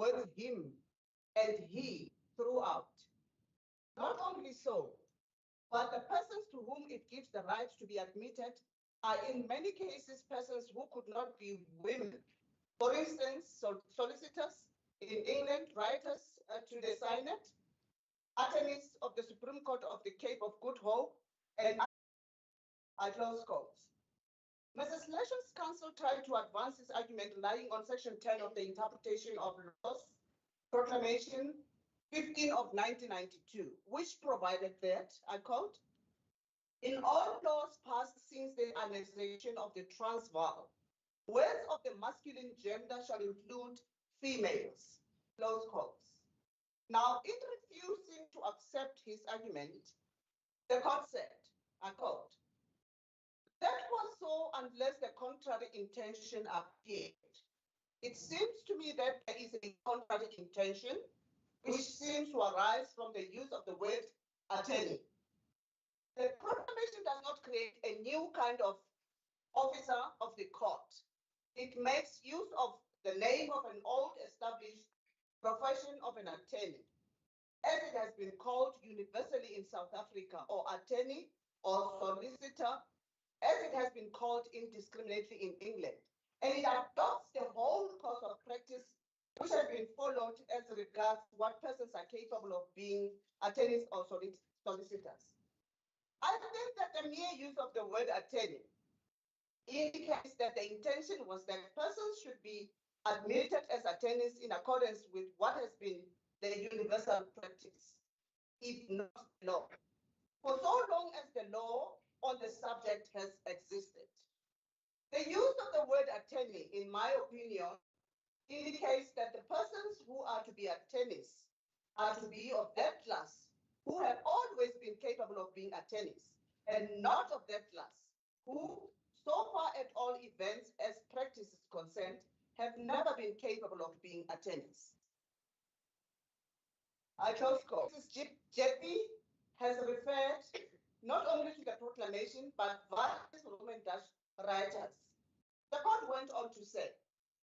with him and he throughout. Not only so, but the persons to whom it gives the right to be admitted are in many cases persons who could not be women. For instance, solicitors in England, writers to the Senate, attorneys of the Supreme Court of the Cape of Good Hope, and I close quotes. Mrs. Lesher's counsel tried to advance his argument relying on Section 10 of the Interpretation of Laws Proclamation 15 of 1992, which provided that, I quote, in all laws passed since the annexation of the Transvaal, words of the masculine gender shall include females, close quotes. Now, in refusing to accept his argument, the court said, I quote, that was so unless the contrary intention appeared. It seems to me that there is a contrary intention which seems to arise from the use of the word attorney. The proclamation does not create a new kind of officer of the court. It makes use of the name of an old established profession of an attorney, as it has been called universally in South Africa, or attorney or solicitor, as it has been called indiscriminately in England. And it adopts the whole course of practice which has been followed as regards what persons are capable of being attorneys or solicitors. I think that the mere use of the word attorney indicates that the intention was that persons should be admitted as attorneys in accordance with what has been the universal practice, if not law, for so long as the law on the subject has existed. The use of the word attorney, in my opinion, indicates that the persons who are to be attorneys are to be of that class who have always been capable of being attorneys, and not of that class who, so far at all events as practice is concerned, have never been capable of being attorneys. I close quote. Mrs. Jeppy has referred not only to the proclamation, but various Roman Dutch writers. The court went on to say,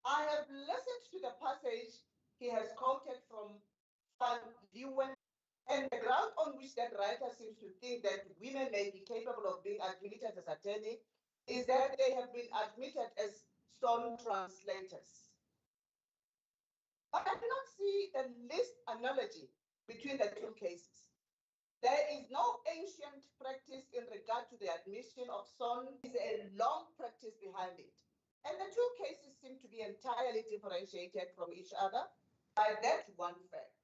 I have listened to the passage he has quoted from Van Leeuwen, and the ground on which that writer seems to think that women may be capable of being admitted as attorney is that they have been admitted as stone translators. But I do not see the least analogy between the two cases. There is no ancient practice in regard to the admission of son. There is a long practice behind it. And the two cases seem to be entirely differentiated from each other by that one fact.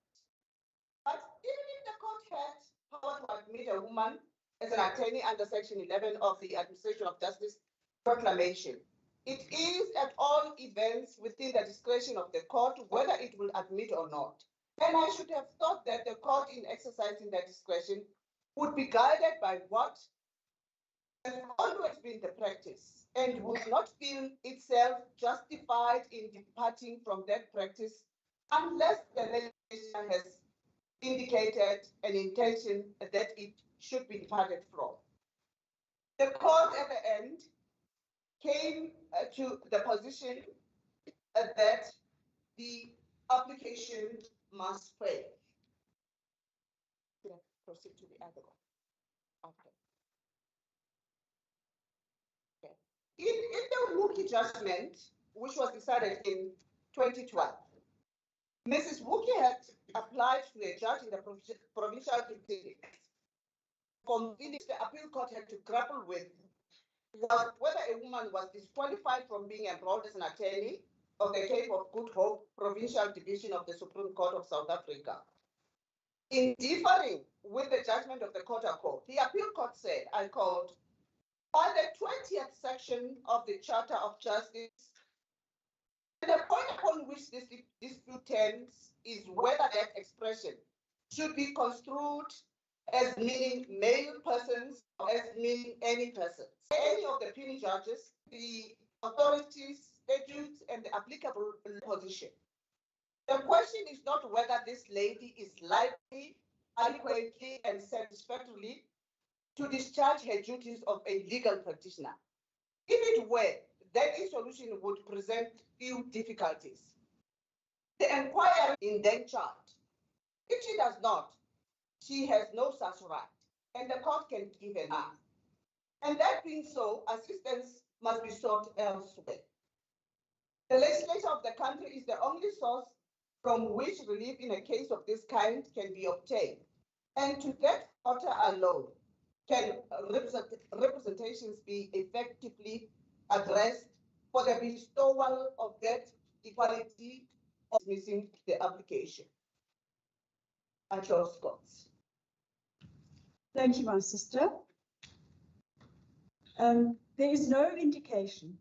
But even if the court had power to admit a woman as an attorney under Section 11 of the Administration of Justice Proclamation, it is at all events within the discretion of the court whether it will admit or not. And I should have thought that the court, in exercising that discretion, would be guided by what has always been the practice and would not feel itself justified in departing from that practice unless the legislation has indicated an intention that it should be departed from. The court at the end came to the position that the application must fail. Let's proceed to the other one after. Okay. In the Wookie judgment, which was decided in 2012, Mrs. Wookie had applied to a judge in the provincial district from which the appeal court had to grapple with was whether a woman was disqualified from being enrolled as an attorney of the Cape of Good Hope Provincial Division of the Supreme Court of South Africa. In differing with the judgment of the Court of Court, the appeal court said, I quote, by the 20th section of the Charter of Justice, the point upon which this dispute tends is whether that expression should be construed as meaning male persons or as meaning any person. Any of the puny judges, the authorities, statutes, and the applicable position. The question is not whether this lady is likely, adequately, and satisfactorily to discharge her duties of a legal practitioner. If it were, then its solution would present few difficulties. The inquiry indentured. If she does not, she has no such right, and the court can give an answer. And that being so, assistance must be sought elsewhere. The legislature of the country is the only source from which relief in a case of this kind can be obtained. And to that quarter alone can representations be effectively addressed for the bestowal of that equality of dismissing the application. I close quotes. Thank you, my sister. There is no indication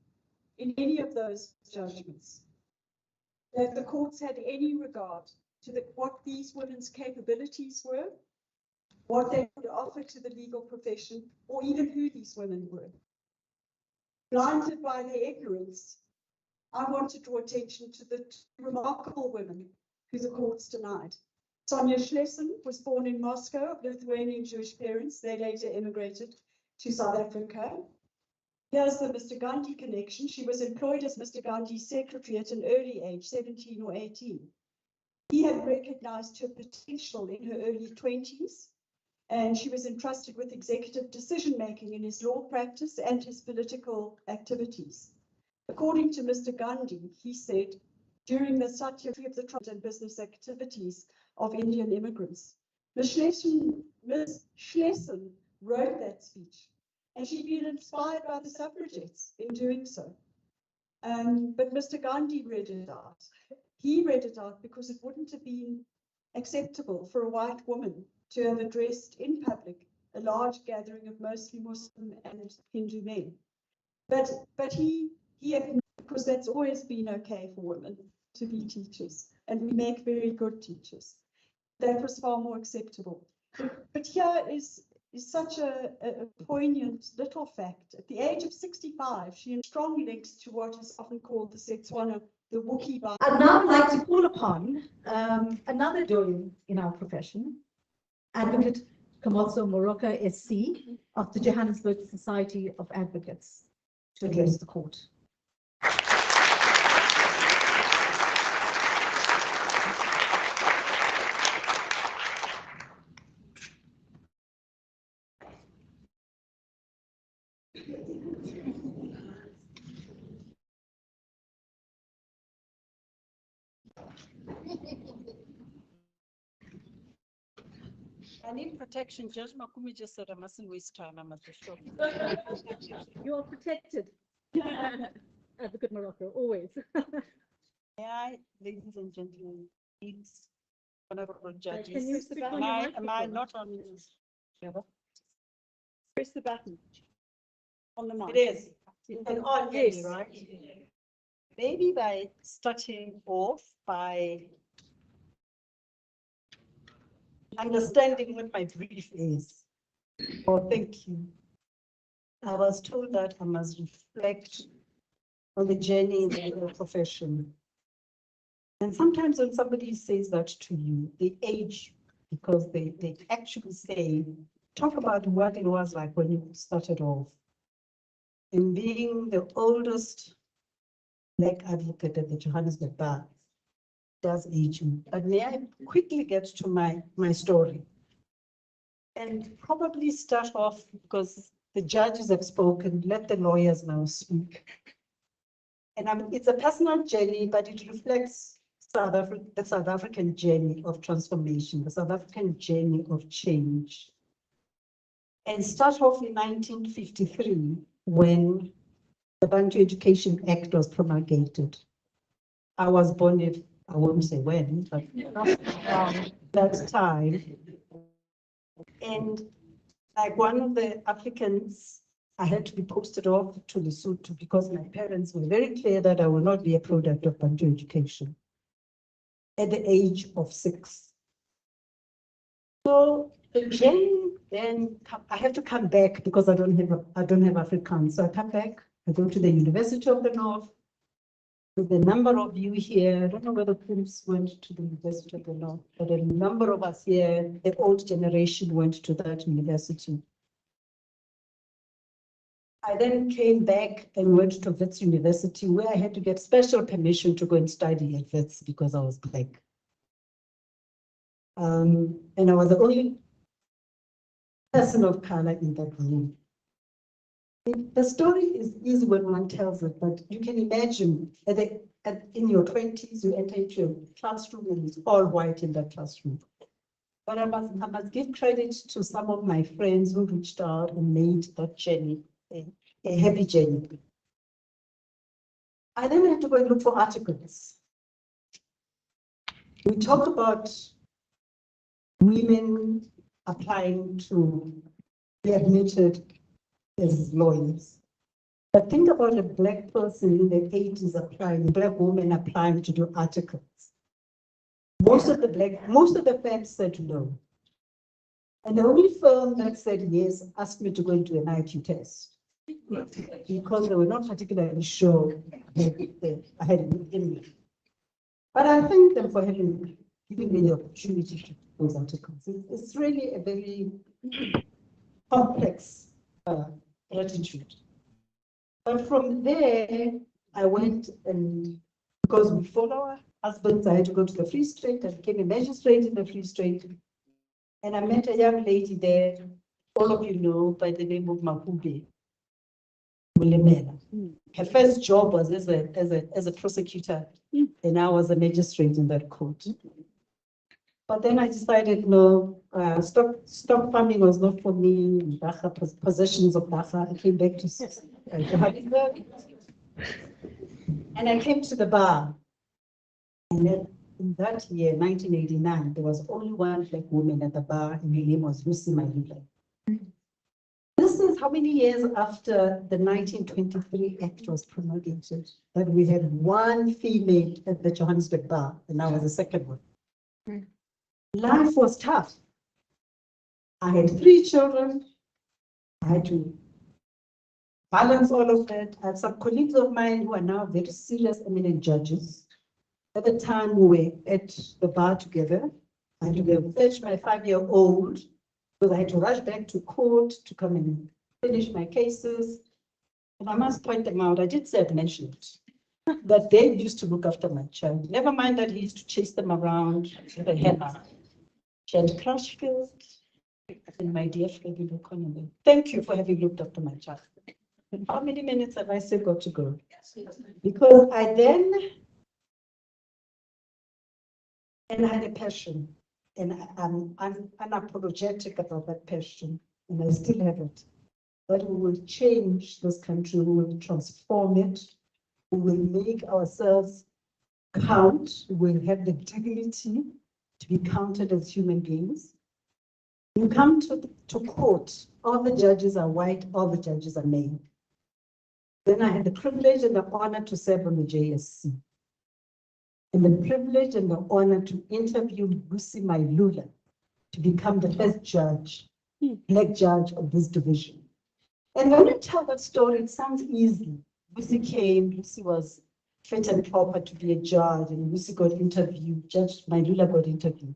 in any of those judgments that the courts had any regard to what these women's capabilities were, what they could offer to the legal profession, or even who these women were. Blinded by their ignorance, I want to draw attention to the two remarkable women who the courts denied. Sonia Schlesser was born in Moscow of Lithuanian Jewish parents. They later immigrated to South Africa. Here's the Mr. Gandhi connection. She was employed as Mr. Gandhi's secretary at an early age, 17 or 18. He had recognized her potential in her early 20s, and she was entrusted with executive decision-making in his law practice and his political activities. According to Mr. Gandhi, he said, during the satyagraha of the trade and business activities of Indian immigrants, Ms. Schlesser wrote that speech, and she'd been inspired by the suffragettes in doing so. But Mr. Gandhi read it out. He read it out because it wouldn't have been acceptable for a white woman to have addressed in public a large gathering of mostly Muslim and Hindu men. But he acknowledged, because that's always been okay for women to be teachers, and we make very good teachers. That was far more acceptable. But here is such a poignant little fact. At the age of 65, she had strong links to what is often called the Setswana, the Wookiee. I'd now like to call upon another doyen in our profession, Advocate Commemorative SC of the Johannesburg Society of Advocates, to address the court. I need protection. Judge Makumi just said I mustn't waste time. I'm at the shop. You are protected, Advocate Morocco, always. May I, ladies and gentlemen, please, honorable judges. Can you speak on your Am I not on? Press the button on the mic. It is. And on, yes, right? Maybe by starting off by understanding what my brief is. Oh, thank you. I was told that I must reflect on the journey in the legal profession. And sometimes when somebody says that to you, they age because they actually say, talk about what it was like when you started off. And being the oldest Black advocate at the Johannesburg Bar does age me. But may I quickly get to my story? And probably start off, because the judges have spoken, let the lawyers now speak. And it's a personal journey, but it reflects the South African journey of transformation, the South African journey of change. And start off in 1953, when the Bantu Education Act was promulgated. I was born in, I won't say when, but around that time. And like one of the applicants, I had to be posted off to Lesotho because my parents were very clear that I will not be a product of Bantu education at the age of 6. So the journey, then I have to come back because I don't have Afrikaans. So I come back, I go to the University of the North. With the number of you here, I don't know whether Prince went to the University of the North, but a number of us here, the old generation went to that university. I then came back and went to Wits University, where I had to get special permission to go and study at Wits because I was Black. And I was the only person of color in that room. The story is easy when one tells it, but you can imagine in your 20s, you enter into a classroom and it's all white in that classroom. But I must give credit to some of my friends who reached out and made that journey a happy journey. I then had to go and look for articles. We talked about women applying to be admitted as lawyers. But think about a Black person in the 80s applying, a Black woman applying to do articles. Most of the firms said no. And the only firm that said yes asked me to go into an IQ test because they were not particularly sure that I had it in me. But I thank them for giving me the opportunity to do those articles. It's really a very complex attitude. But from there, I went and because before our husbands, I had to go to the Free State. I became a magistrate in the Free State. And I met a young lady there, all of you know, by the name of Mahube Mulemela. Her first job was as a prosecutor, and I was a magistrate in that court. But then I decided, no, stock farming was not for me. Possessions of Dacha. I came back to Johannesburg, and I came to the bar. And then in that year, 1989, there was only one Black woman at the bar, and her name was Lucy Malula. This is how many years after the 1923 Act was promulgated that we had one female at the Johannesburg bar, and I was the second one. Life was tough. I had 3 children. I had to balance all of that. I had some colleagues of mine who are now very serious, eminent judges. At the time, we were at the bar together. I had to go fetch my 5-year-old because I had to rush back to court to come and finish my cases. And I must point them out. I did say I'd mentioned it, that they used to look after my child. Never mind that he used to chase them around with a hammer. She had crash field. And my dear Freddie Buchanan, thank you for having looked after my child. And how many minutes have I still got to go? Because I then and I had a passion, and I'm unapologetic about that passion, and I still have it. That we will change this country, we will transform it, we will make ourselves count, we will have the dignity to be counted as human beings. You come to court, all the judges are white, all the judges are male. Then I had the privilege and the honor to serve on the JSC. And the privilege and the honor to interview Lucy Malula to become the first judge, Black judge of this division. And when I tell that story, it sounds easy. Lucy came, Lucy was fit and proper to be a judge, and Lucy got interviewed, Judge Malula got interviewed.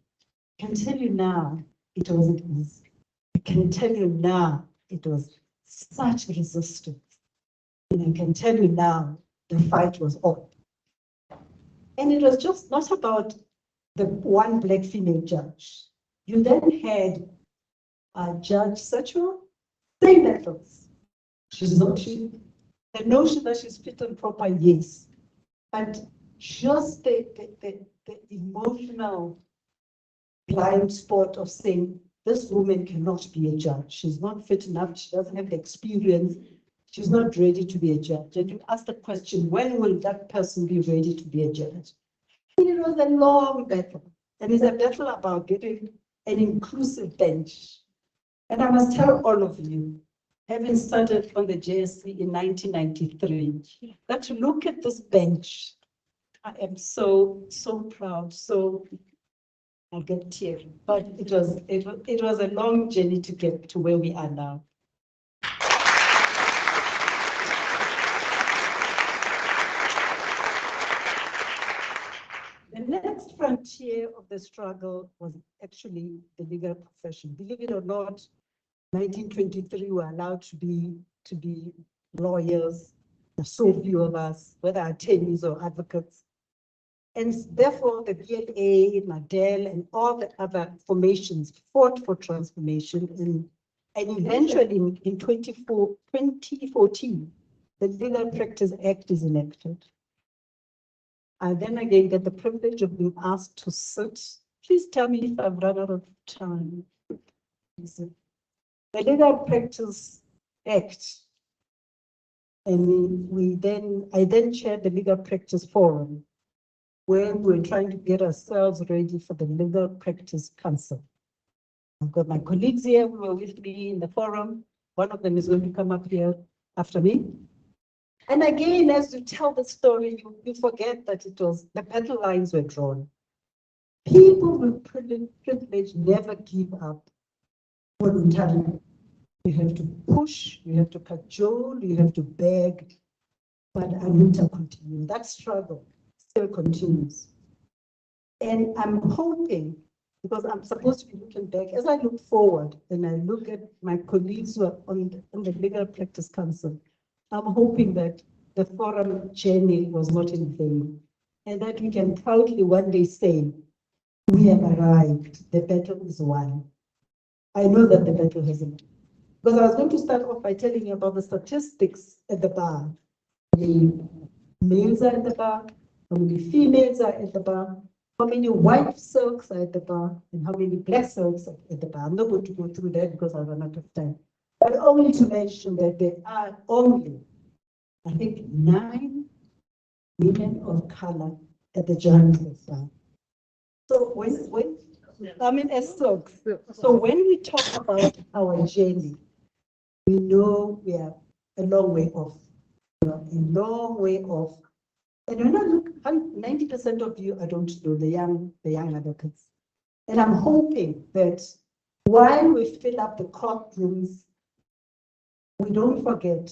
I can tell you now, it wasn't easy. I can tell you now, it was such resistance. And I can tell you now, the fight was on. And it was just not about the one Black female judge. You then had Judge Satchel, same methods. The notion that she's fit and proper, yes. But just the emotional blind spot of saying, this woman cannot be a judge. She's not fit enough. She doesn't have the experience. She's not ready to be a judge. And you ask the question, when will that person be ready to be a judge? And it was a long battle. And it's a battle about getting an inclusive bench. And I must tell all of you, having started on the JSC in 1993, that to look at this bench, I am so proud. So I get teary. But it was a long journey to get to where we are now. The next frontier of the struggle was actually the legal profession. Believe it or not, 1923 we were allowed to be lawyers, there's so few of us, whether attorneys or advocates. And therefore, the BLA, NADEL, and all the other formations fought for transformation. And eventually, in 2014, the Legal Practice Act is enacted. I then again get the privilege of being asked to sit. Please tell me if I've run out of time. The Legal Practice Act, and I then chaired the Legal Practice Forum, where we were trying to get ourselves ready for the Legal Practice Council. I've got my colleagues here who are with me in the forum. One of them is going to come up here after me. And again, as you tell the story, you forget that it was, the battle lines were drawn. People with privilege never give up voluntarily. You have to push, you have to cajole, you have to beg, but Anita continues. That struggle still continues. And I'm hoping, because I'm supposed to be looking back, as I look forward and I look at my colleagues who are on the Legal Practice Council, I'm hoping that the forum journey was not in vain, and that we can proudly one day say, we have arrived, the battle is won. I know that the battle hasn't. Because I was going to start off by telling you about the statistics at the bar. The males are at the bar, how many females are at the bar, how many white silks are at the bar, and how many black silks are at the bar. I'm not going to go through that because I run out of time. But only to mention that there are only, I think, 9 women of color at the Johannesburg bar. So as silks. So when we talk about our journey, we know we are a long way off. A long way off. And when I look, 90% of you, I don't know, the young advocates. And I'm hoping that while we fill up the courtrooms, we don't forget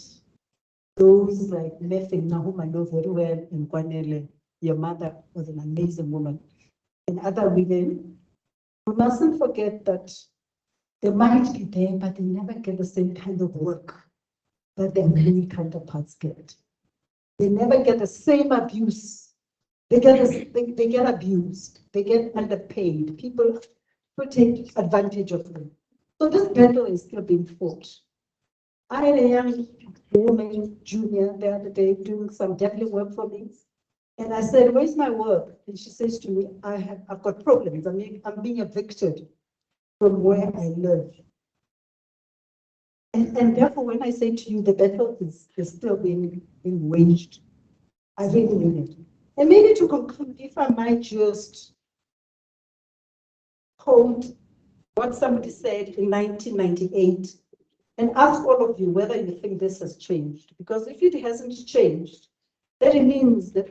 those like Mefing, whom I know very well, and Kwanele. Your mother was an amazing woman. And other women, we mustn't forget that they might be there, but they never get the same kind of work that their many counterparts get. They never get the same abuse. They get abused. They get underpaid. People take advantage of them. So this battle is still being fought. I had a young woman, junior, the other day doing some deadly work for me. And I said, where's my work? And she says to me, I've got problems. I'm being evicted from where I live. And therefore, when I say to you, the battle is still being waged, I really mean it. And maybe to conclude, if I might just quote what somebody said in 1998 and ask all of you whether you think this has changed. Because if it hasn't changed, then it means that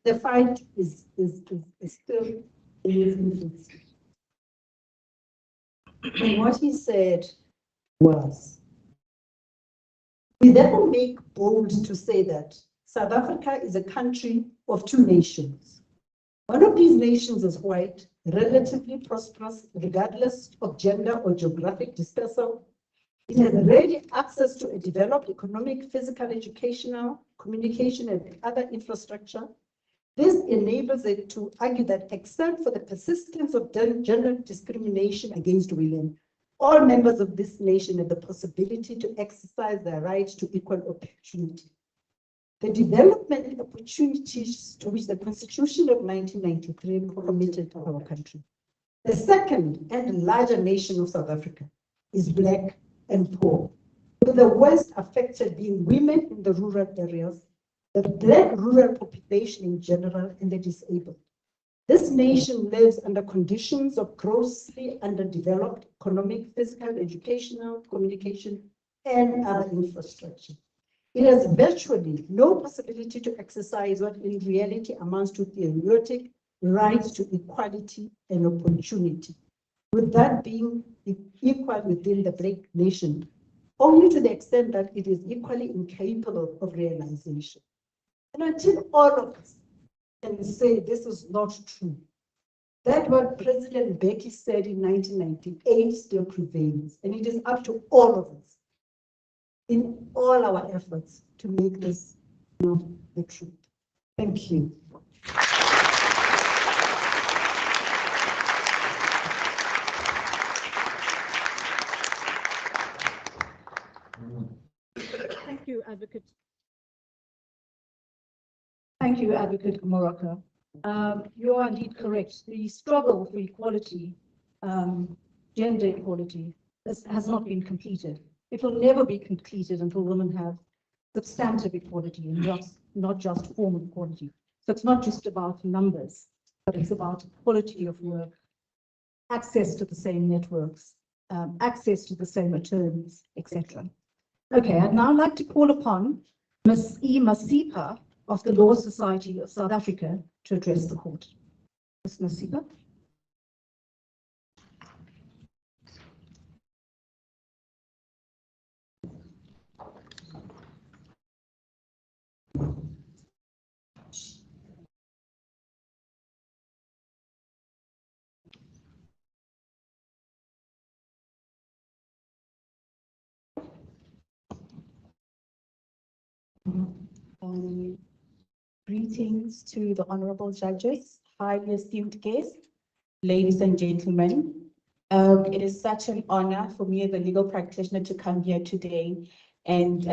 the fight is still in its infancy. And what he said was, we therefore make bold to say that South Africa is a country of 2 nations. One of these nations is white, relatively prosperous, regardless of gender or geographic dispersal. It has ready access to a developed economic, physical, educational, communication, and other infrastructure. This enables it to argue that except for the persistence of gender discrimination against women, all members of this nation have the possibility to exercise their right to equal opportunity. The development opportunities to which the Constitution of 1993 committed our country. The second and larger nation of South Africa is Black and poor, with the worst affected being women in the rural areas, the Black rural population in general, and the disabled. This nation lives under conditions of grossly underdeveloped economic, physical, educational, communication, and other infrastructure. It has virtually no possibility to exercise what in reality amounts to theoretic rights to equality and opportunity, with that being equal within the Black nation, only to the extent that it is equally incapable of realization. And until all of us can say this is not true, that what President Mbeki said in 1998 still prevails, and it is up to all of us in all our efforts to make this the truth. Thank you. Thank you, Advocate. Thank you, Advocate Morocco. You are indeed correct. The struggle for equality, gender equality, has not been completed. It will never be completed until women have substantive equality and not just formal equality. So it's not just about numbers, but it's about quality of work, access to the same networks, access to the same attorneys, etc. Okay, I'd now like to call upon Ms. E. Masipa of the Law Society of South Africa to address the court. Ms. Masipa. Greetings to the honorable judges, highly esteemed guests, ladies and gentlemen. It is such an honor for me as a legal practitioner to come here today and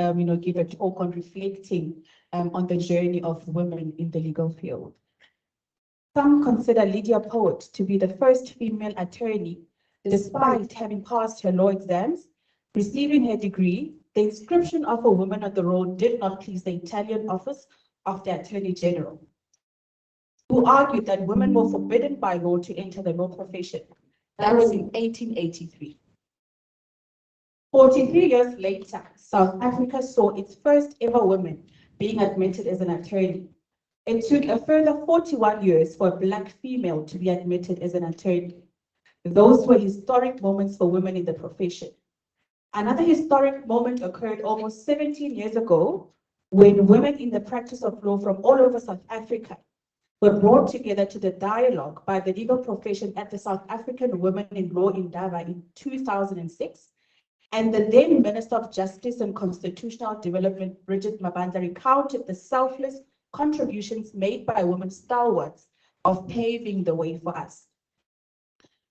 give a talk on reflecting on the journey of women in the legal field. Some consider Lydia Poet to be the first female attorney, despite having passed her law exams, receiving her degree. The inscription of a woman on the roll did not please the Italian office of the Attorney General, who argued that women were forbidden by law to enter the law profession. That was in 1883. 43 years later, South Africa saw its first ever woman being admitted as an attorney. It took a further 41 years for a Black female to be admitted as an attorney. Those were historic moments for women in the profession. Another historic moment occurred almost 17 years ago when women in the practice of law from all over South Africa were brought together to the dialogue by the legal profession at the South African Women in Law in Indaba in 2006. And the then Minister of Justice and Constitutional Development, Bridget Mabandla, recounted the selfless contributions made by women stalwarts of paving the way for us.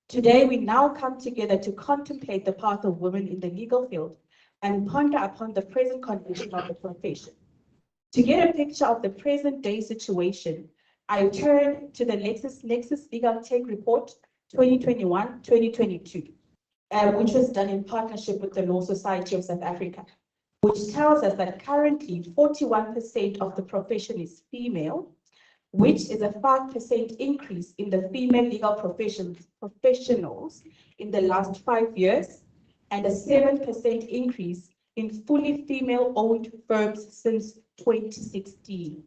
Today, we now come together to contemplate the path of women in the legal field and ponder upon the present condition of the profession. To get a picture of the present day situation, I turn to the Nexus Legal Tech Report 2021-2022, which was done in partnership with the Law Society of South Africa, which tells us that currently 41% of the profession is female, which is a 5% increase in the female legal professionals in the last 5 years, and a 7% increase in fully female-owned firms since 2016.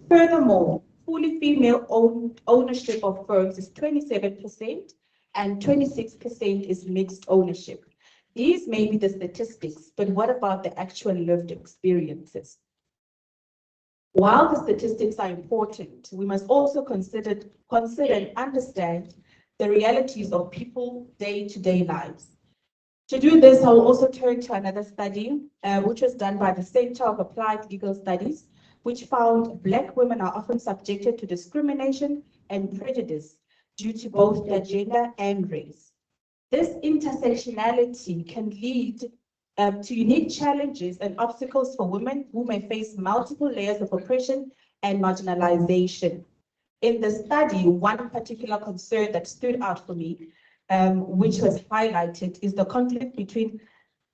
Furthermore, fully female-owned ownership of firms is 27%, and 26% is mixed ownership. These may be the statistics, but what about the actual lived experiences? While the statistics are important, we must also consider and understand the realities of people's day-to-day lives. To do this, I will also turn to another study, which was done by the Center of Applied Legal Studies, which found Black women are often subjected to discrimination and prejudice due to both their gender and race. This intersectionality can lead to unique challenges and obstacles for women who may face multiple layers of oppression and marginalization. In the study, one particular concern that stood out for me, which was highlighted, is the conflict between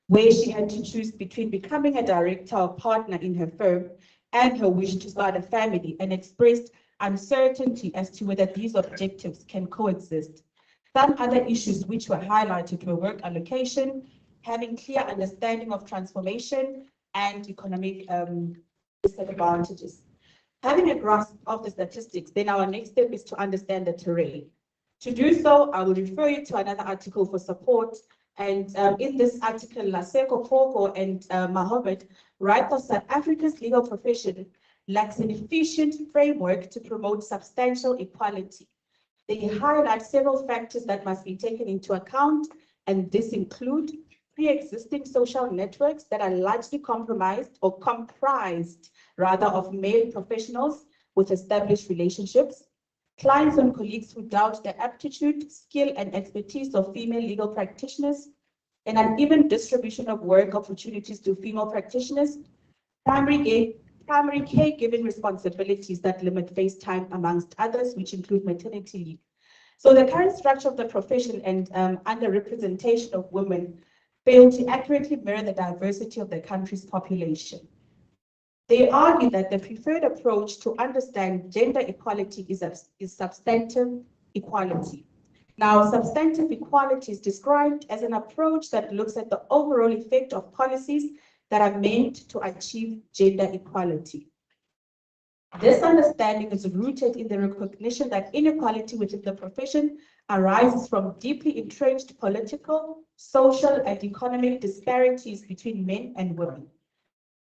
where she had to choose between becoming a director or partner in her firm and her wish to start a family, and expressed uncertainty as to whether these objectives can coexist. Some other issues which were highlighted were work allocation, having clear understanding of transformation, and economic disadvantages. Having a grasp of the statistics, then our next step is to understand the terrain. To do so, I will refer you to another article for support. And in this article, Laseko Poko and Mohammed write that South Africa's legal profession lacks an efficient framework to promote substantial equality. They highlight several factors that must be taken into account, and this include pre-existing social networks that are largely compromised or comprised rather of male professionals with established relationships, clients and colleagues who doubt the aptitude, skill, and expertise of female legal practitioners, an uneven distribution of work opportunities to female practitioners, primary caregiving responsibilities that limit face time, amongst others, which include maternity leave. So the current structure of the profession and underrepresentation of women fail to accurately mirror the diversity of the country's population. They argue that the preferred approach to understand gender equality is substantive equality. Now, substantive equality is described as an approach that looks at the overall effect of policies that are meant to achieve gender equality. This understanding is rooted in the recognition that inequality within the profession arises from deeply entrenched political, social, and economic disparities between men and women.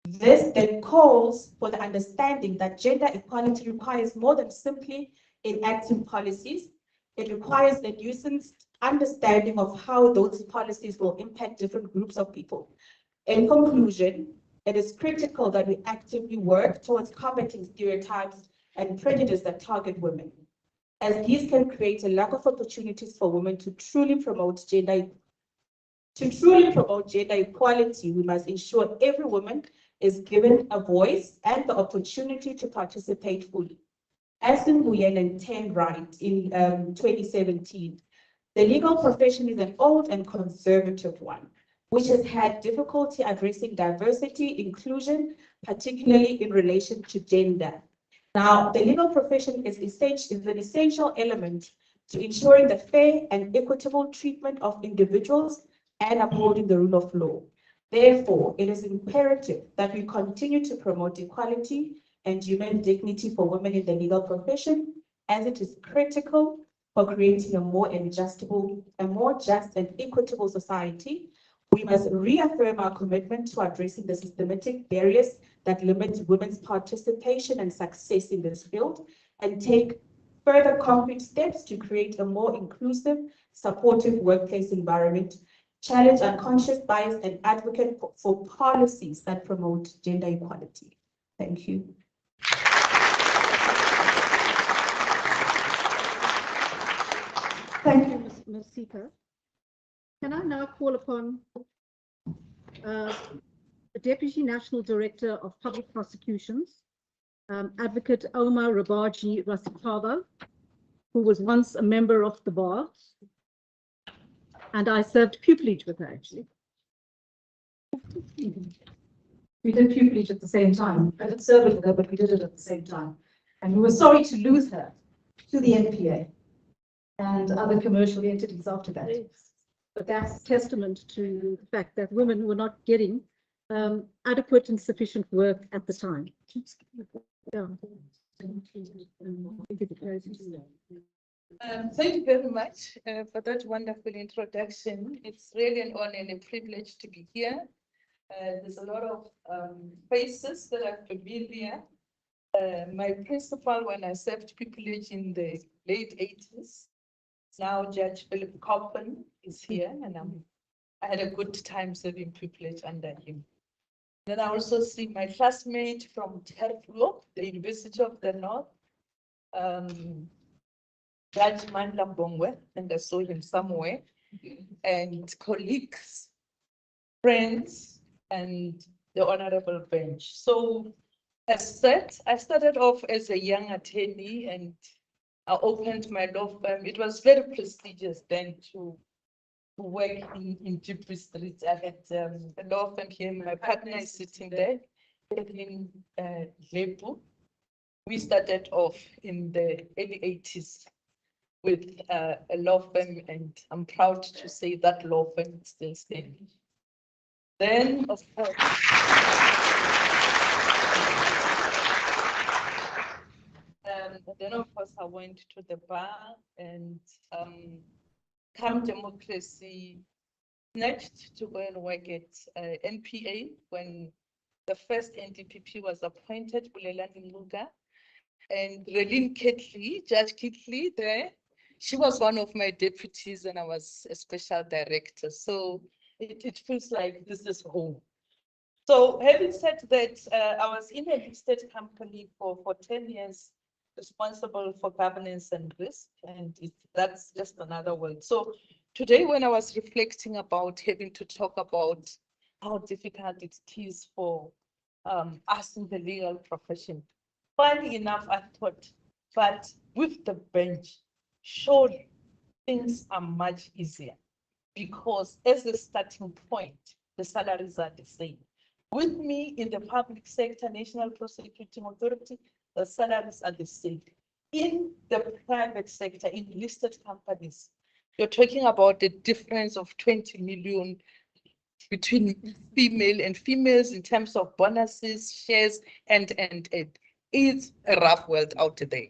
This then calls for the understanding that gender equality requires more than simply enacting policies. It requires a nuanced understanding of how those policies will impact different groups of people. In conclusion, it is critical that we actively work towards combating stereotypes and prejudice that target women, as these can create a lack of opportunities for women to truly promote gender equality. We must ensure every woman is given a voice and the opportunity to participate fully. As Nguyen and Ten write in 2017, the legal profession is an old and conservative one, which has had difficulty addressing diversity, inclusion, particularly in relation to gender. Now, the legal profession is an essential element to ensuring the fair and equitable treatment of individuals and upholding the rule of law. Therefore, it is imperative that we continue to promote equality and human dignity for women in the legal profession, as it is critical for creating a more just and equitable society. We must reaffirm our commitment to addressing the systematic barriers that limit women's participation and success in this field, and take further concrete steps to create a more inclusive, supportive workplace environment, challenge unconscious bias, and advocate for policies that promote gender equality. Thank you. Thank you, Ms. Sika. Can I now call upon the Deputy National Director of Public Prosecutions, Advocate Omar Rabaji Rasikava, who was once a member of the bar, and I served pupillage with her, actually. We did pupillage at the same time. I did serve with her, but we did it at the same time. And we were sorry to lose her to the NPA and other commercial entities after that. But that's testament to the fact that women were not getting adequate and sufficient work at the time. Yeah. Thank you very much for that wonderful introduction. It's really an honor and a privilege to be here. There's a lot of faces that are familiar. My principal, when I served pupillage in the late 80s, now Judge Philip Coppen is here, and I had a good time serving pupillage under him. Then I also see my classmate from Terflo, the University of the North, Judge Mandla Bongwe, and I saw him somewhere, and colleagues, friends, and the honorable bench. So as said, I started off as a young attorney and I opened my law firm. It was very prestigious then to work in Jeepney Street. I had a law firm here. My partner is sitting there in Lepu. We started off in the early 80s with a law firm, and I'm proud to say that law firm is still standing. Then, of course, I went to the bar, and come democracy, snatched to go and work at NPA when the first NDPP was appointed, Bulelani Luga, and Relin Ketley, Judge Ketley there. She was one of my deputies and I was a special director. So it feels like this is home. So having said that, I was in a listed company for 10 years, responsible for governance and risk, and that's just another word. So today when I was reflecting about having to talk about how difficult it is for us in the legal profession, funny enough, I thought, but with the bench, surely things are much easier because as a starting point, the salaries are the same. With me in the public sector, National Prosecuting Authority, the salaries are the same. In the private sector, in listed companies, you're talking about the difference of 20 million between female and females in terms of bonuses, shares, and. It's a rough world out there.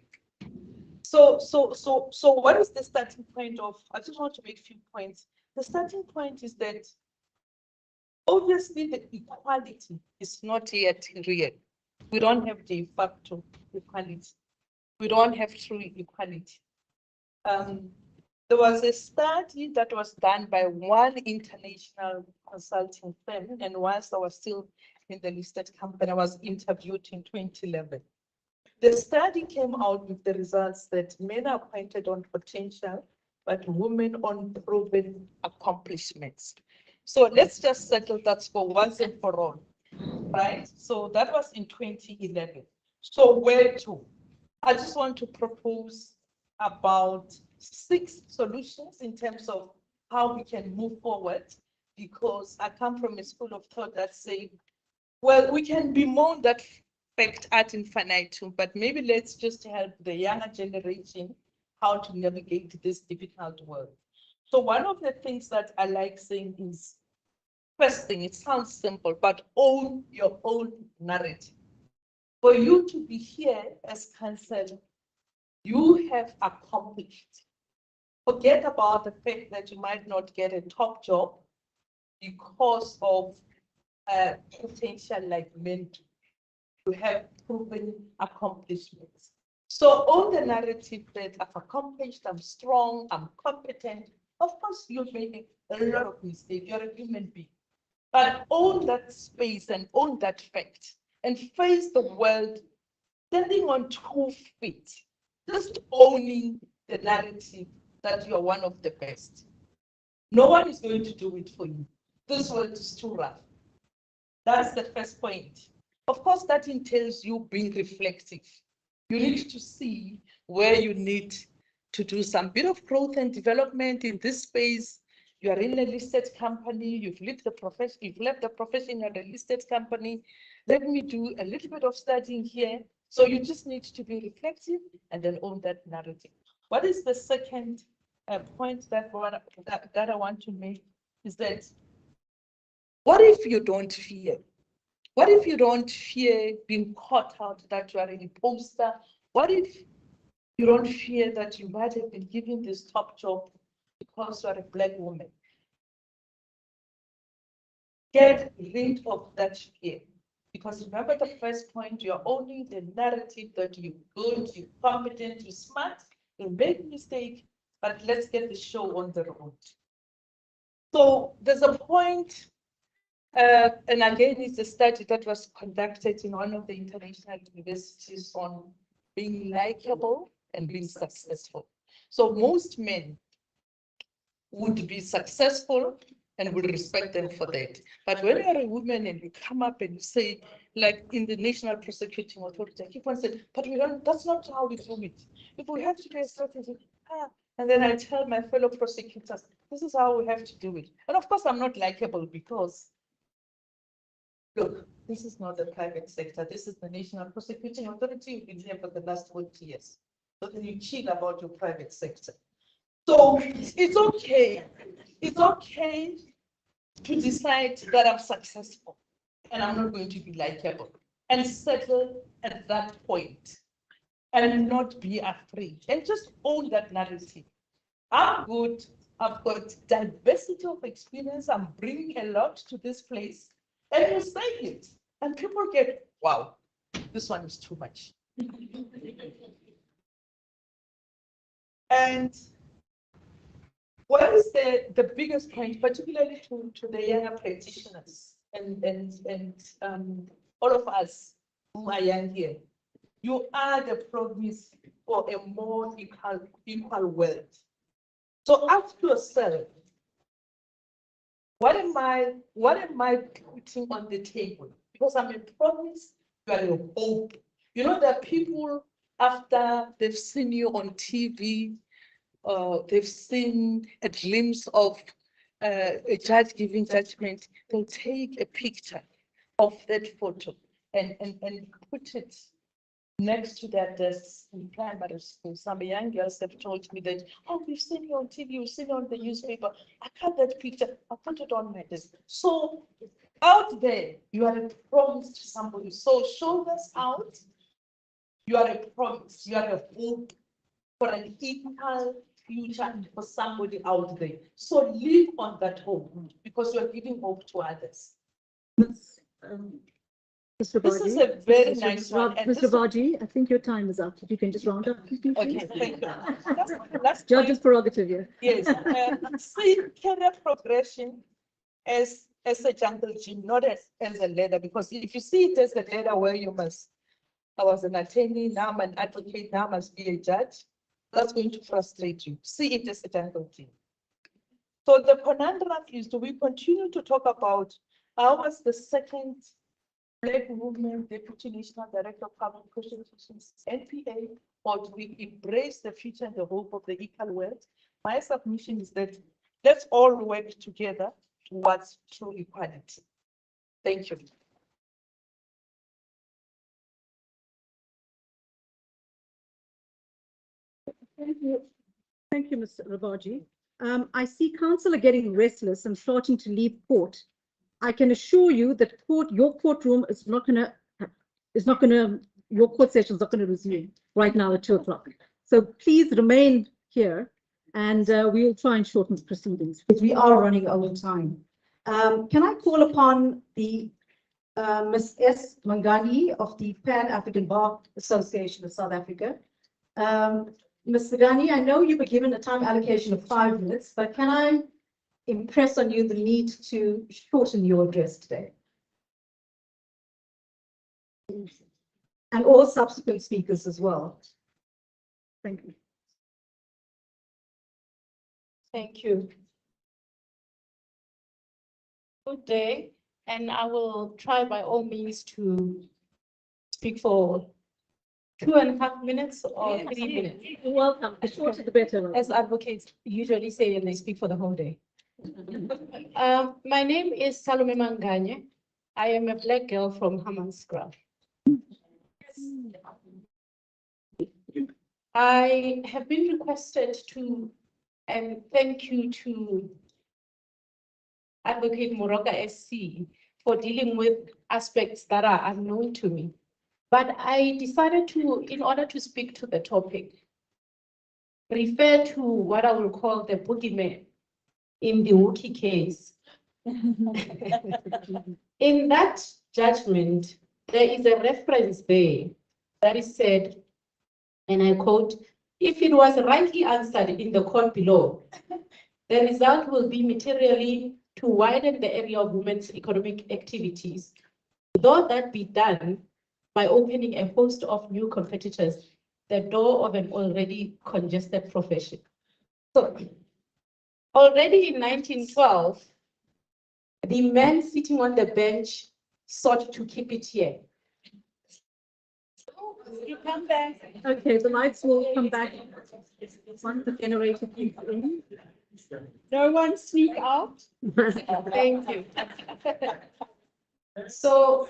So what is the starting point of, I just want to make a few points. The starting point is that obviously the equality is not yet real. We don't have de facto equality. We don't have true equality. There was a study that was done by one international consulting firm, and whilst I was still in the listed company, I was interviewed in 2011. The study came out with the results that men are pointed on potential, but women on proven accomplishments. So let's just settle that for once and for all, right? So that was in 2011. So where to? I just want to propose about 6 solutions in terms of how we can move forward, because I come from a school of thought that say, well, we can bemoan that fact ad infinitum, but maybe let's just help the younger generation how to navigate this difficult world. So one of the things that I like saying is, first thing, it sounds simple, but own your own narrative. For you to be here as counsel, you have accomplished. Forget about the fact that you might not get a top job because of potential like men do. You have proven accomplishments. So own the narrative that I've accomplished, I'm strong, I'm competent. Of course, you'll make a lot of mistakes, you're a human being. But own that space and own that fact and face the world standing on 2 feet, just owning the narrative that you're one of the best. No one is going to do it for you. This world is too rough. That's the first point. Of course, that entails you being reflective. You need to see where you need to do some bit of growth and development in this space. You are in a listed company, you've left the profession, you're a listed company. Let me do a little bit of studying here. So you just need to be reflective and then own that narrative. What is the second point that I want to make is that, what if you don't fear? What if you don't fear being caught out that you are an imposter? What if you don't fear that you might have been given this top job because you are a Black woman? Get rid of that fear. Because remember the first point, you're owning the narrative that you're good, you're competent, you're smart, you make a mistake, but let's get the show on the road. So there's a point, and again, it's a study that was conducted in one of the international universities on being likable and being successful. So most men would be successful and would respect them for that. But when you're a woman and you come up and you say, like in the National Prosecuting Authority, I keep on saying, but we don't, that's not how we do it. If we have to do a strategy, and then I tell my fellow prosecutors, this is how we have to do it. And of course, I'm not likable because, look, this is not the private sector. This is the National Prosecuting Authority. You've been here for the last 20 years. So then you chill about your private sector. So it's okay. It's okay to decide that I'm successful and I'm not going to be likable, and settle at that point and not be afraid and just own that narrative. I'm good. I've got diversity of experience. I'm bringing a lot to this place, and you say it, and people get, wow, this one is too much. And what is the biggest point, particularly to the younger practitioners and all of us who are young here? You are the promise for a more equal world. So ask yourself, what am I putting on the table? Because I'm a promise, you are a hope. You know, there are people after they've seen you on TV, they've seen a glimpse of a judge giving judgment, they'll take a picture of that photo and put it next to their desks in primary school. Some young girls have told me that, oh, we've seen you on TV, we've seen you on the newspaper. I cut that picture, I put it on my desk. So out there, you are a promise to somebody. So shoulders out, you are a promise, you are a hope for an equal future for somebody out there. So live on that hope because you are giving hope to others. Mr. This is Baji, a very nice one. And Mr. Baji, I think your time is up. If you can just round up. okay, thank you. That's Judge's prerogative, yeah. yes. See career progression as a jungle gym, not as a ladder, because if you see it as a ladder where you must, I was an attorney, now I'm an advocate, now I must be a judge, that's going to frustrate you. See it as a jungle gym. So the conundrum is, do we continue to talk about how was the second Black woman Deputy National Director of Public Prosecutions, NPA, or do we embrace the future and the hope of the equal world? My submission is that let's all work together towards true equality. Thank you. Thank you, Mr. Rabaji. I see counsel are getting restless and starting to leave court. I can assure you that your courtroom is not going to, your court session is not going to resume right now at 2 o'clock. So please remain here and we will try and shorten the proceedings because we are running over time. Can I call upon the Ms. S. Mangani of the Pan-African Bar Association of South Africa. Ms. Mangani, I know you were given a time allocation of 5 minutes, but can I impress on you the need to shorten your address today? And all subsequent speakers as well. Thank you. Thank you. Good day, and I will try by all means to speak for 2.5 minutes or 3 minutes. You're welcome. The shorter the better. As advocates usually say, and they speak for the whole day. My name is Salome Manganye. I am a Black girl from Hammanskraal. I have been requested to, and thank you to Advocate Moroka SC for dealing with aspects that are unknown to me. But I decided to, in order to speak to the topic, refer to what I will call the boogeyman in the Wookie case. In that judgment, there is a reference there that is said, and I quote, if it was rightly answered in the court below, the result will be materially to widen the area of women's economic activities, though that be done by opening a host of new competitors, the door of an already congested profession. So already in 1912, the men sitting on the bench sought to keep it here. You come back. Okay, the lights will come back once the generator kicks in. No one sneak out. Thank you. So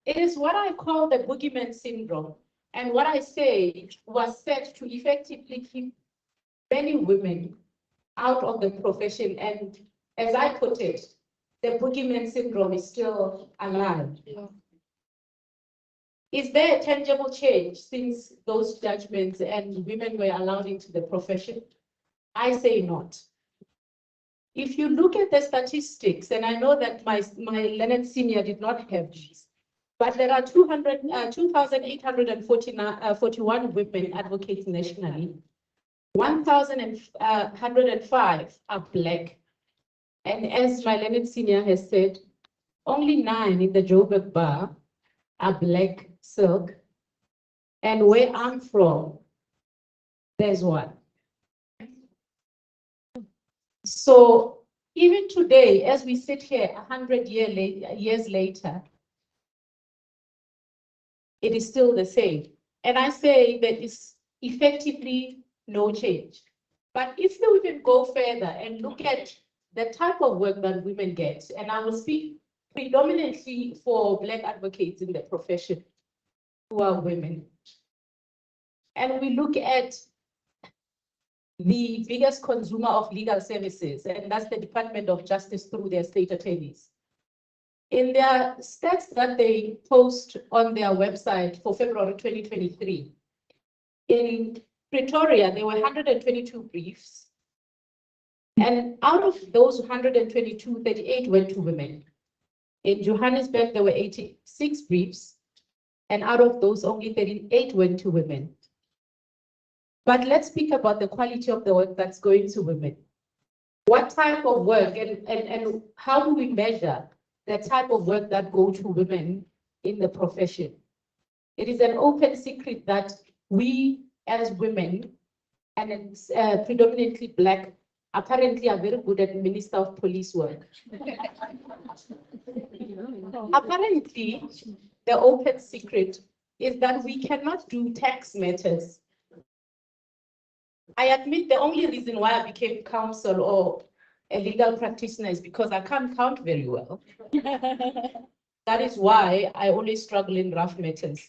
it is what I call the boogeyman syndrome. And what I say was set to effectively keep many women out of the profession. And as I put it, the boogeyman syndrome is still alive. Yeah. Is there a tangible change since those judgments and women were allowed into the profession? I say not. If you look at the statistics, and I know that my Leonard Senior did not have these, but there are 2,841 women advocates nationally. 1,105 are Black. And as my Leonard Senior has said, only 9 in the Joburg bar are Black silk. And where I'm from, there's 1. So even today, as we sit here 100 years later, it is still the same. And I say that it's effectively no change. But if you even go further and look at the type of work that women get, and I will speak predominantly for Black advocates in the profession who are women. And we look at the biggest consumer of legal services, and that's the Department of Justice through their state attorneys. In their stats that they post on their website for February 2023, in Pretoria, there were 122 briefs. And out of those 122, 38 went to women. In Johannesburg, there were 86 briefs. And out of those, only 38 went to women. But let's speak about the quality of the work that's going to women. What type of work and how do we measure the type of work that go to women in the profession? It is an open secret that we as women, and it's predominantly Black, apparently are very good at Minister of Police work. Apparently, the open secret is that we cannot do tax matters. I admit the only reason why I became counsel or a legal practitioner is because I can't count very well. That is why I always struggle in rough matters.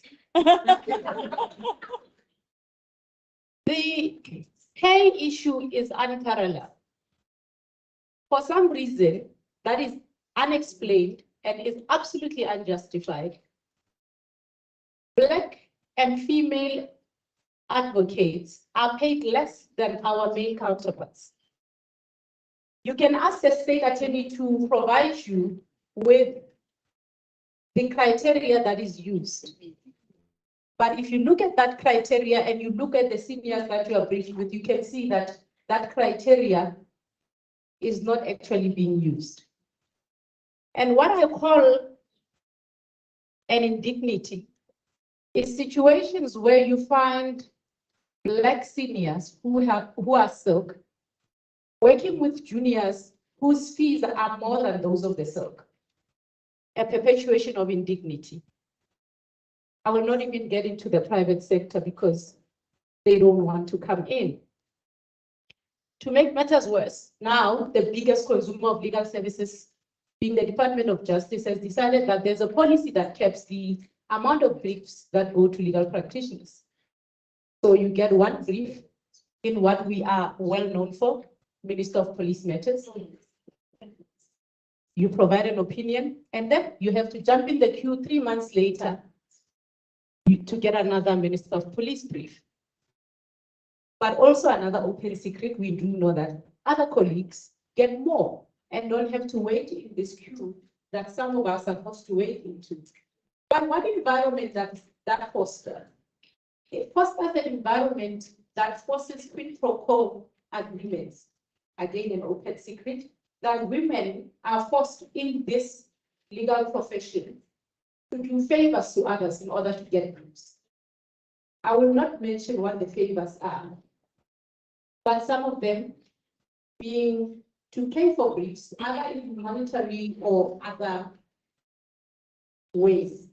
The pay issue is unparalleled. For some reason that is unexplained and is absolutely unjustified, Black and female advocates are paid less than our male counterparts. You can ask the state attorney to provide you with the criteria that is used. But if you look at that criteria and you look at the seniors that you are briefing with, you can see that that criteria is not actually being used. And what I call an indignity is situations where you find Black seniors who are silk working with juniors whose fees are more than those of the silk. A perpetuation of indignity. I will not even get into the private sector because they don't want to come in. To make matters worse, now the biggest consumer of legal services, being the Department of Justice, has decided that there's a policy that caps the amount of briefs that go to legal practitioners. So you get 1 brief in what we are well known for, Minister of Police Matters. You provide an opinion, and then you have to jump in the queue 3 months later to get another Minister of Police brief. But also another open secret, we do know that other colleagues get more and don't have to wait in this queue that some of us are supposed to wait into. But what environment that fosters? It fosters an environment that forces quid pro quo agreements. Again, an open secret, that women are forced in this legal profession to do favors to others in order to get briefs. I will not mention what the favors are, but some of them being to pay for briefs, either in monetary or other ways.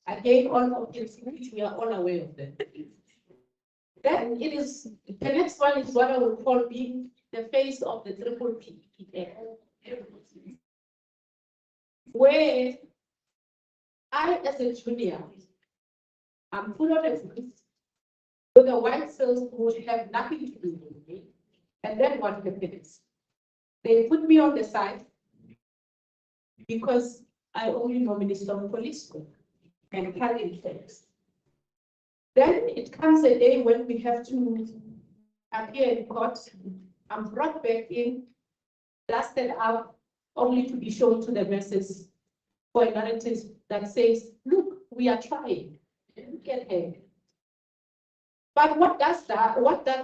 Again, all of these, we are all aware of them. Then it is, the next one is what I would call being the face of the triple P. Where I, as a junior, I'm full of evidence, with the white cells would have nothing to do with me. And then what happens? They put me on the side because I only know Minister of Police and carry things. Then it comes a day when we have to appear in court. I'm brought back in, dusted up, only to be shown to the masses for a narrative that says, look, we are trying. Look at her. But what that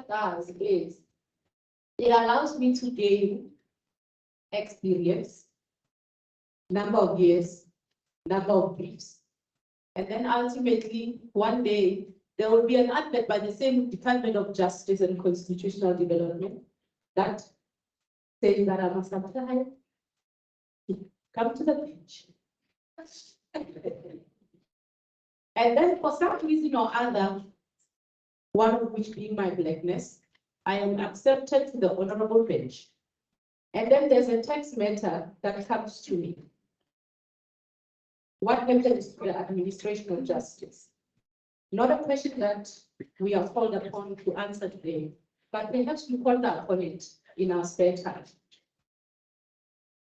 does is it allows me to gain experience, number of years, number of briefs. And then ultimately, one day, there will be an advert by the same Department of Justice and Constitutional Development that says that I must apply. Come to the bench. And then for some reason or other, one of which being my blackness, I am accepted to the honorable bench. And then there's a text matter that comes to me. What happens to the administration of justice? Not a question that we are called upon to answer today, but perhaps we ponder upon it in our spare time.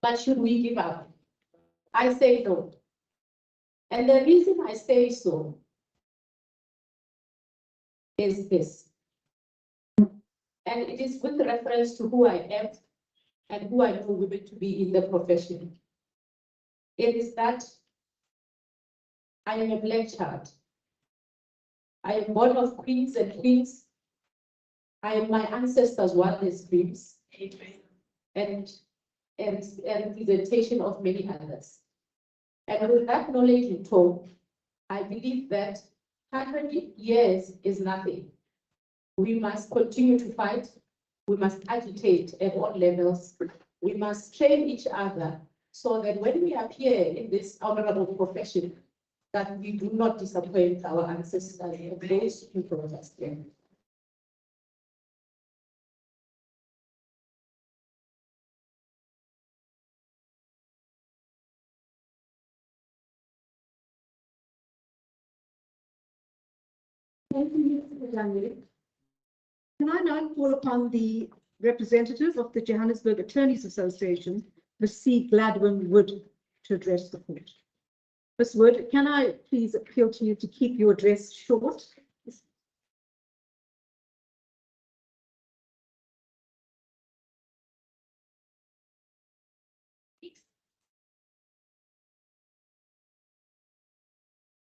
But should we give up? I say no. And the reason I say so is this. And it is with reference to who I am and who I know women to be in the profession. It is that I am a black child. I am born of queens and kings. I am my ancestors' wildest dreams and representation of many others. And with that knowledge in tow, I believe that 100 years is nothing. We must continue to fight. We must agitate at all levels. We must train each other so that when we appear in this honorable profession, that we do not disappoint our ancestors and those who brought us here. Thank you, Mr. Daniel. Can I now call upon the representative of the Johannesburg Attorneys Association, Ms. C. Gladwin Wood, to address the court. Ms. Wood, can I please appeal to you to keep your address short?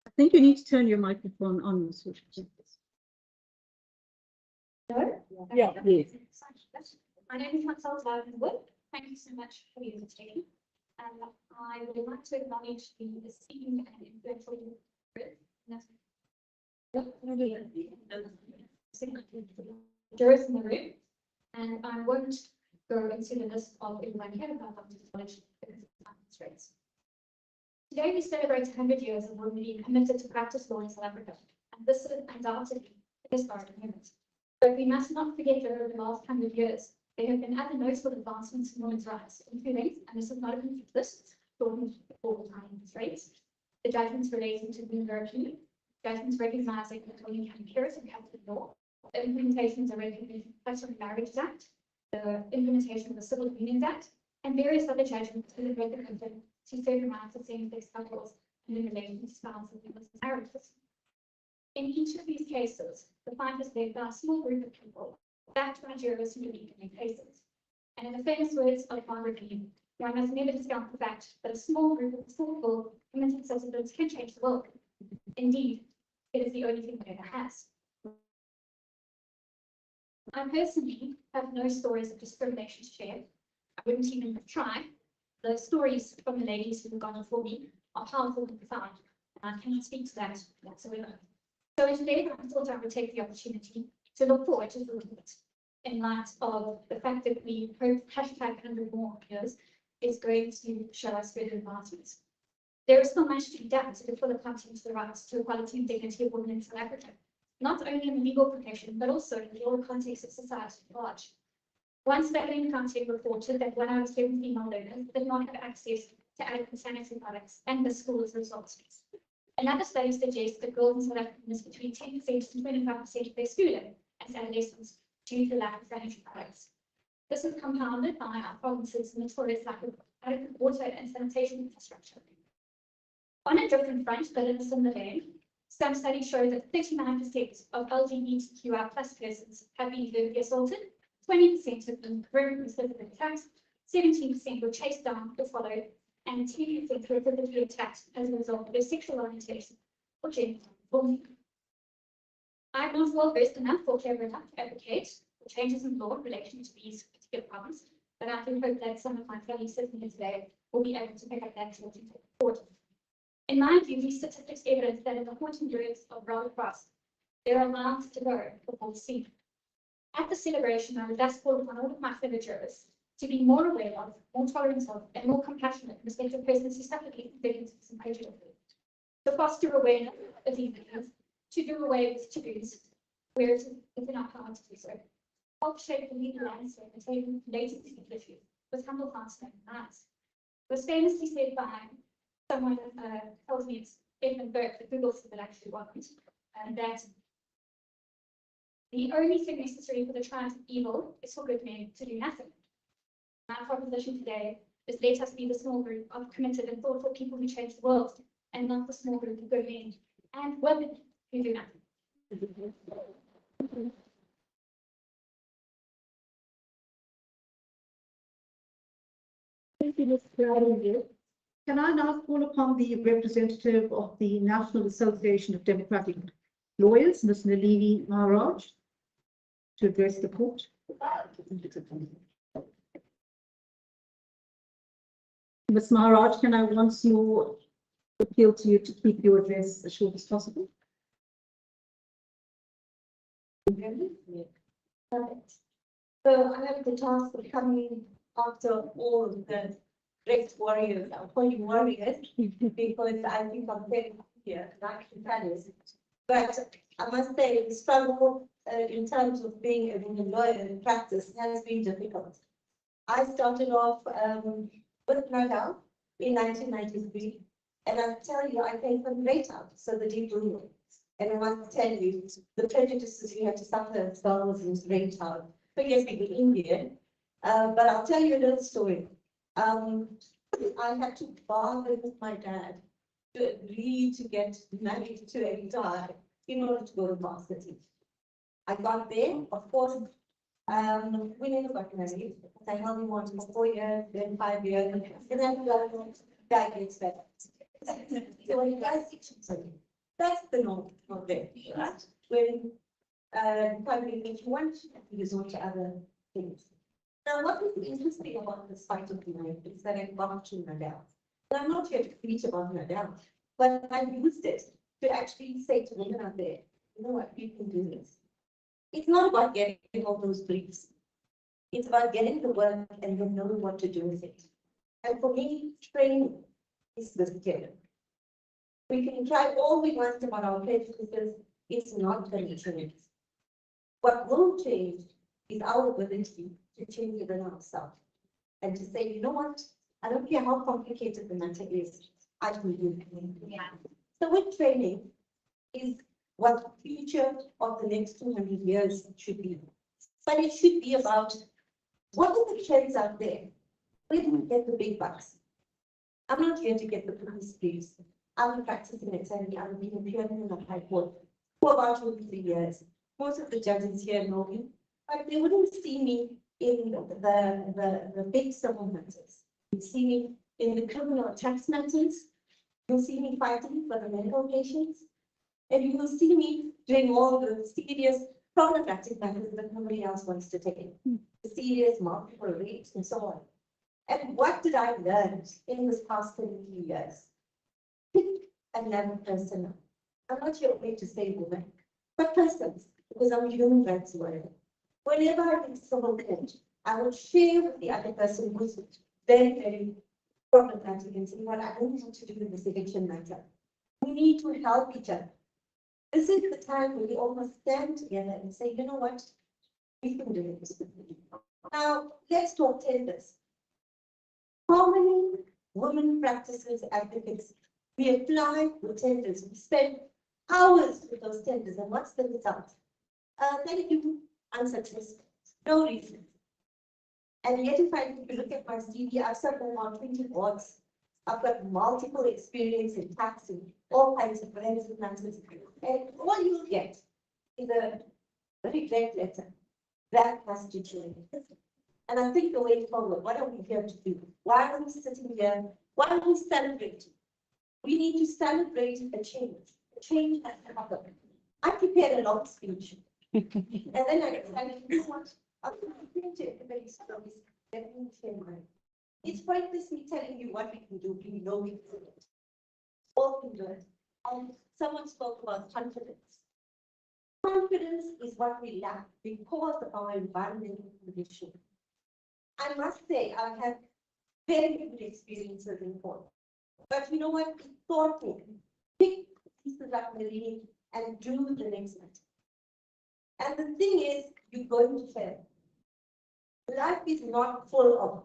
I think you need to turn your microphone on, Ms. Wood. No? Yeah. Yes. My name is Maxwell Wood. Thank you so much for the invitation. I would like to acknowledge the esteemed and influential jurors in the room, and I won't go into the list of everyone here, but I want to acknowledge the constraints. Today we celebrate 100 years of women being committed to practice law in South Africa, and this is undoubtedly a historic moment. But we must not forget that over the last 100 years, there have been other notable advancements in women's rights, including, and this is not a complete list, all time rates, the judgments relating to women European, judgments recognizing that women can inherit and Catholic law, the implementation of the Recognition of Marriage Act, the implementation of the Civil Unions Act, and various other judgments that have recommended to certain rights of same-sex couples and in relation to spouses and marriages. In each of these cases, the fight is led by a small group of people, backed by jurors who believe in their cases. And in the famous words of Margaret Mead, one must never discount the fact that a small group of thoughtful, committed citizens can change the world. Indeed, it is the only thing that ever has. I personally have no stories of discrimination to share. I wouldn't even try. The stories from the ladies who have gone before me are powerful and profound, and I cannot speak to that whatsoever. So today, I thought I would take the opportunity to look forward to the movement in light of the fact that we hope #100 more years is going to show us further advancements. There is still much to be done to the full accountability to the rights to equality and dignity of women in South Africa, not only in the legal profession, but also in the broader context of society at large. One study in County reported that 1 out of 7 female learners did not have access to adequate sanitary products and the school as a result. Another study suggests that girls in South Africa miss between 10% and 25% of their schooling as adolescents due to lack of sanitary products. This is compounded by our province's notorious lack of adequate water and sanitation infrastructure. On a different front, but in a similar vein, some studies show that 39% of LGBTQI+ persons have been verbally assaulted, 20% have been physically attacked, 17% were chased down or followed, and 10% were physically attacked as a result of their sexual orientation or gender. I'm not well versed enough or clever enough to advocate for changes in law in relation to these particular problems, but I do hope that some of my colleagues sitting here today will be able to pick up that torch and take it forward. In my view, these statistics evidence that in the haunting years of Robert Frost, there are miles to go before the scene. At the celebration, I would thus call upon all of my fellow jurors to be more aware of, more tolerant of, and more compassionate in respect of persons who suffer inconveniences and prejudice. To foster awareness of these things, to do away with taboos, where it is within our power to do so. Help shape the legal landscape and take latent issues with humble hearts and eyes. It was famously said by someone tells me it's Edmund Burke, the Google said that actually wasn't, and that the only thing necessary for the triumph of evil is for good men to do nothing. My proposition today is let us be the small group of committed and thoughtful people who change the world, and not the small group of good men and women who do nothing. Thank you, Ms. Pretoria. Can I now call upon the representative of the National Association of Democratic Lawyers, Ms. Nalini Maharaj, to address the court? Ms. Maharaj, can I once more appeal to you to keep your address as short as possible? Perfect. So I have the task of coming after all of the great warriors. I'll call you warriors because I think I'm very here, like the palace. But I must say, the struggle in terms of being a women lawyer in practice has been difficult. I started off with Nadal in 1993, and I'll tell you, I came from great out, so the deep rule. And I must tell you, the prejudices we had to suffer as girls in great out. But yes, we were Indian, but I'll tell you a little story. I had to bargain with my dad to agree to get married to a guy in order to go to varsity. I got there, of course. We never got married. I held him on for 4 years, then 5 years, and then the guy gets better. So when you guys, that's the norm of there, right? When probably makes you want to resort to other things. Now, what is interesting about this fight of mine is that I got to Nadal. And I'm not here to preach about Nadal, but I used it to actually say to women out there, you know what, we can do this. It's not about getting all those briefs. It's about getting the work and then knowing what to do with it. And for me, training is the skill. We can try all we want about our prejudices, it's not going to change. What will change is our ability to change within ourselves and to say, you know what, I don't care how complicated the matter is, I can do it. Yeah. So with training is what the future of the next 200 years should be. But it should be about what are the trends out there? Where do we get the big bucks? I'm not here to get the police briefs. I've been practicing attorney. I've been appearing in the High Court for about 23 years. Most of the judges here know me, but they wouldn't see me in the big civil matters. You see me in the criminal tax matters. You'll see me fighting for the medical patients. And you will see me doing all the serious problematic matters that nobody else wants to take. The serious multiple rapes and so on. And what did I learn in this past 23 years? Pick another person. I'm not here only to say women, but persons, because I'm a human rights lawyer. Whenever I think civil court, I will share with the other person who's very, very problematic and say, what I don't want to do in this eviction matter. We need to help each other. This is the time where we all must stand together and say, you know what, we can do this. Now, let's talk tenders. How many women practices advocates we apply with tenders? We spend hours with those tenders, and what's the result? Thank you, unsuccessful. No reason. And yet, if I look at my CV, I've served on 20 boards. I've got multiple experience in taxing, all kinds of forensic matters. And all you'll get is a regret letter. That has to change. And I think the way forward, what are we here to do? Why are we sitting here? Why are we celebrating? We need to celebrate a change. A change has to happen. I prepared a long speech. And then I decided, you know what? I'm going to everybody's stories. Let me share mine. It's pointless me telling you what we can do. We know we can do it. All can do it. And someone spoke about confidence. Confidence is what we lack because of our environmental condition. I must say, I've had very good experiences in court. But you know what? It taught me, pick pieces up Marie and do the next matter. And the thing is, you're going to fail. Life is not full of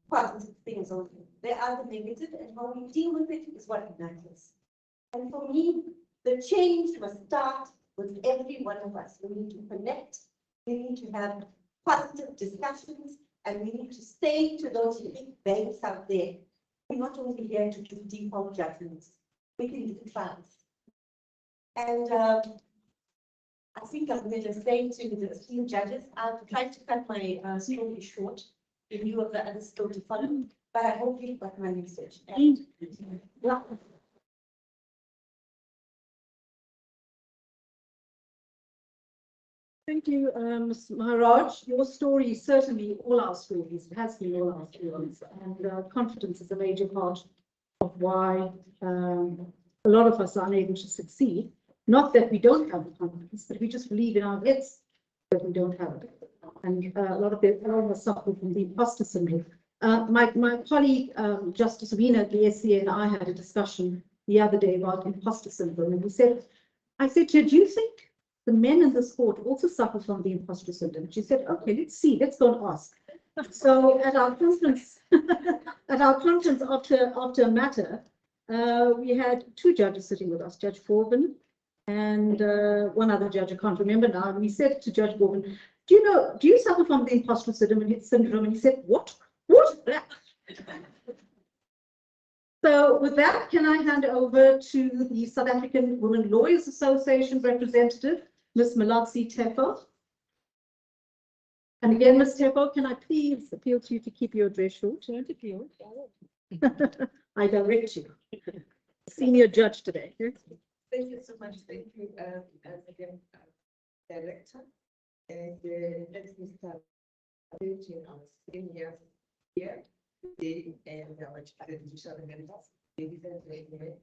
positive things only. There are the negative, and how we deal with it is what matters. And for me, the change must start with every one of us. We need to connect, we need to have positive discussions, and we need to say to those big banks out there, we're not only here to do default judgments, we can do trials. And I think I'm going to say to the esteemed judges, I've tried to cut my story short in view of the other still to follow, but I hope you've got my message. And, Thank you, Ms. Maharaj. Your story is certainly all our stories. It has been all our stories. And confidence is a major part of why a lot of us are unable to succeed. Not that we don't have the confidence, but we just believe in our heads that we don't have it. And a lot of us suffer from the imposter syndrome. My colleague, Justice Wiener at the SCA, and I had a discussion the other day about imposter syndrome. And I said to her, do you think the men in this court also suffer from the imposter syndrome? She said, okay, let's see, let's go and ask. So at our conference, after a matter, we had two judges sitting with us, Judge Corbin and one other judge, I can't remember now. And we said to Judge Corbin, do you suffer from the imposter syndrome? And he said, what? So with that, can I hand over to the South African Women Lawyers Association representative, Ms. Malatsi Tefo. And again, Ms. Tefo, can I please appeal to you to keep your address short? Don't appeal. I direct you. Senior judge today. Thank you so much. Thank you, again, Director. And let me start with our senior here today and our judicial members, ladies and gentlemen.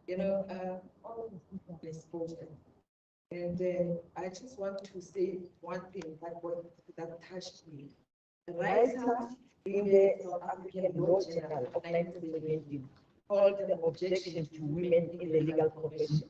You know, all of this have been spoken. And I just want to say one thing that touched me. The writer in the South African Law Journal of 1917 called the objection to women in the legal profession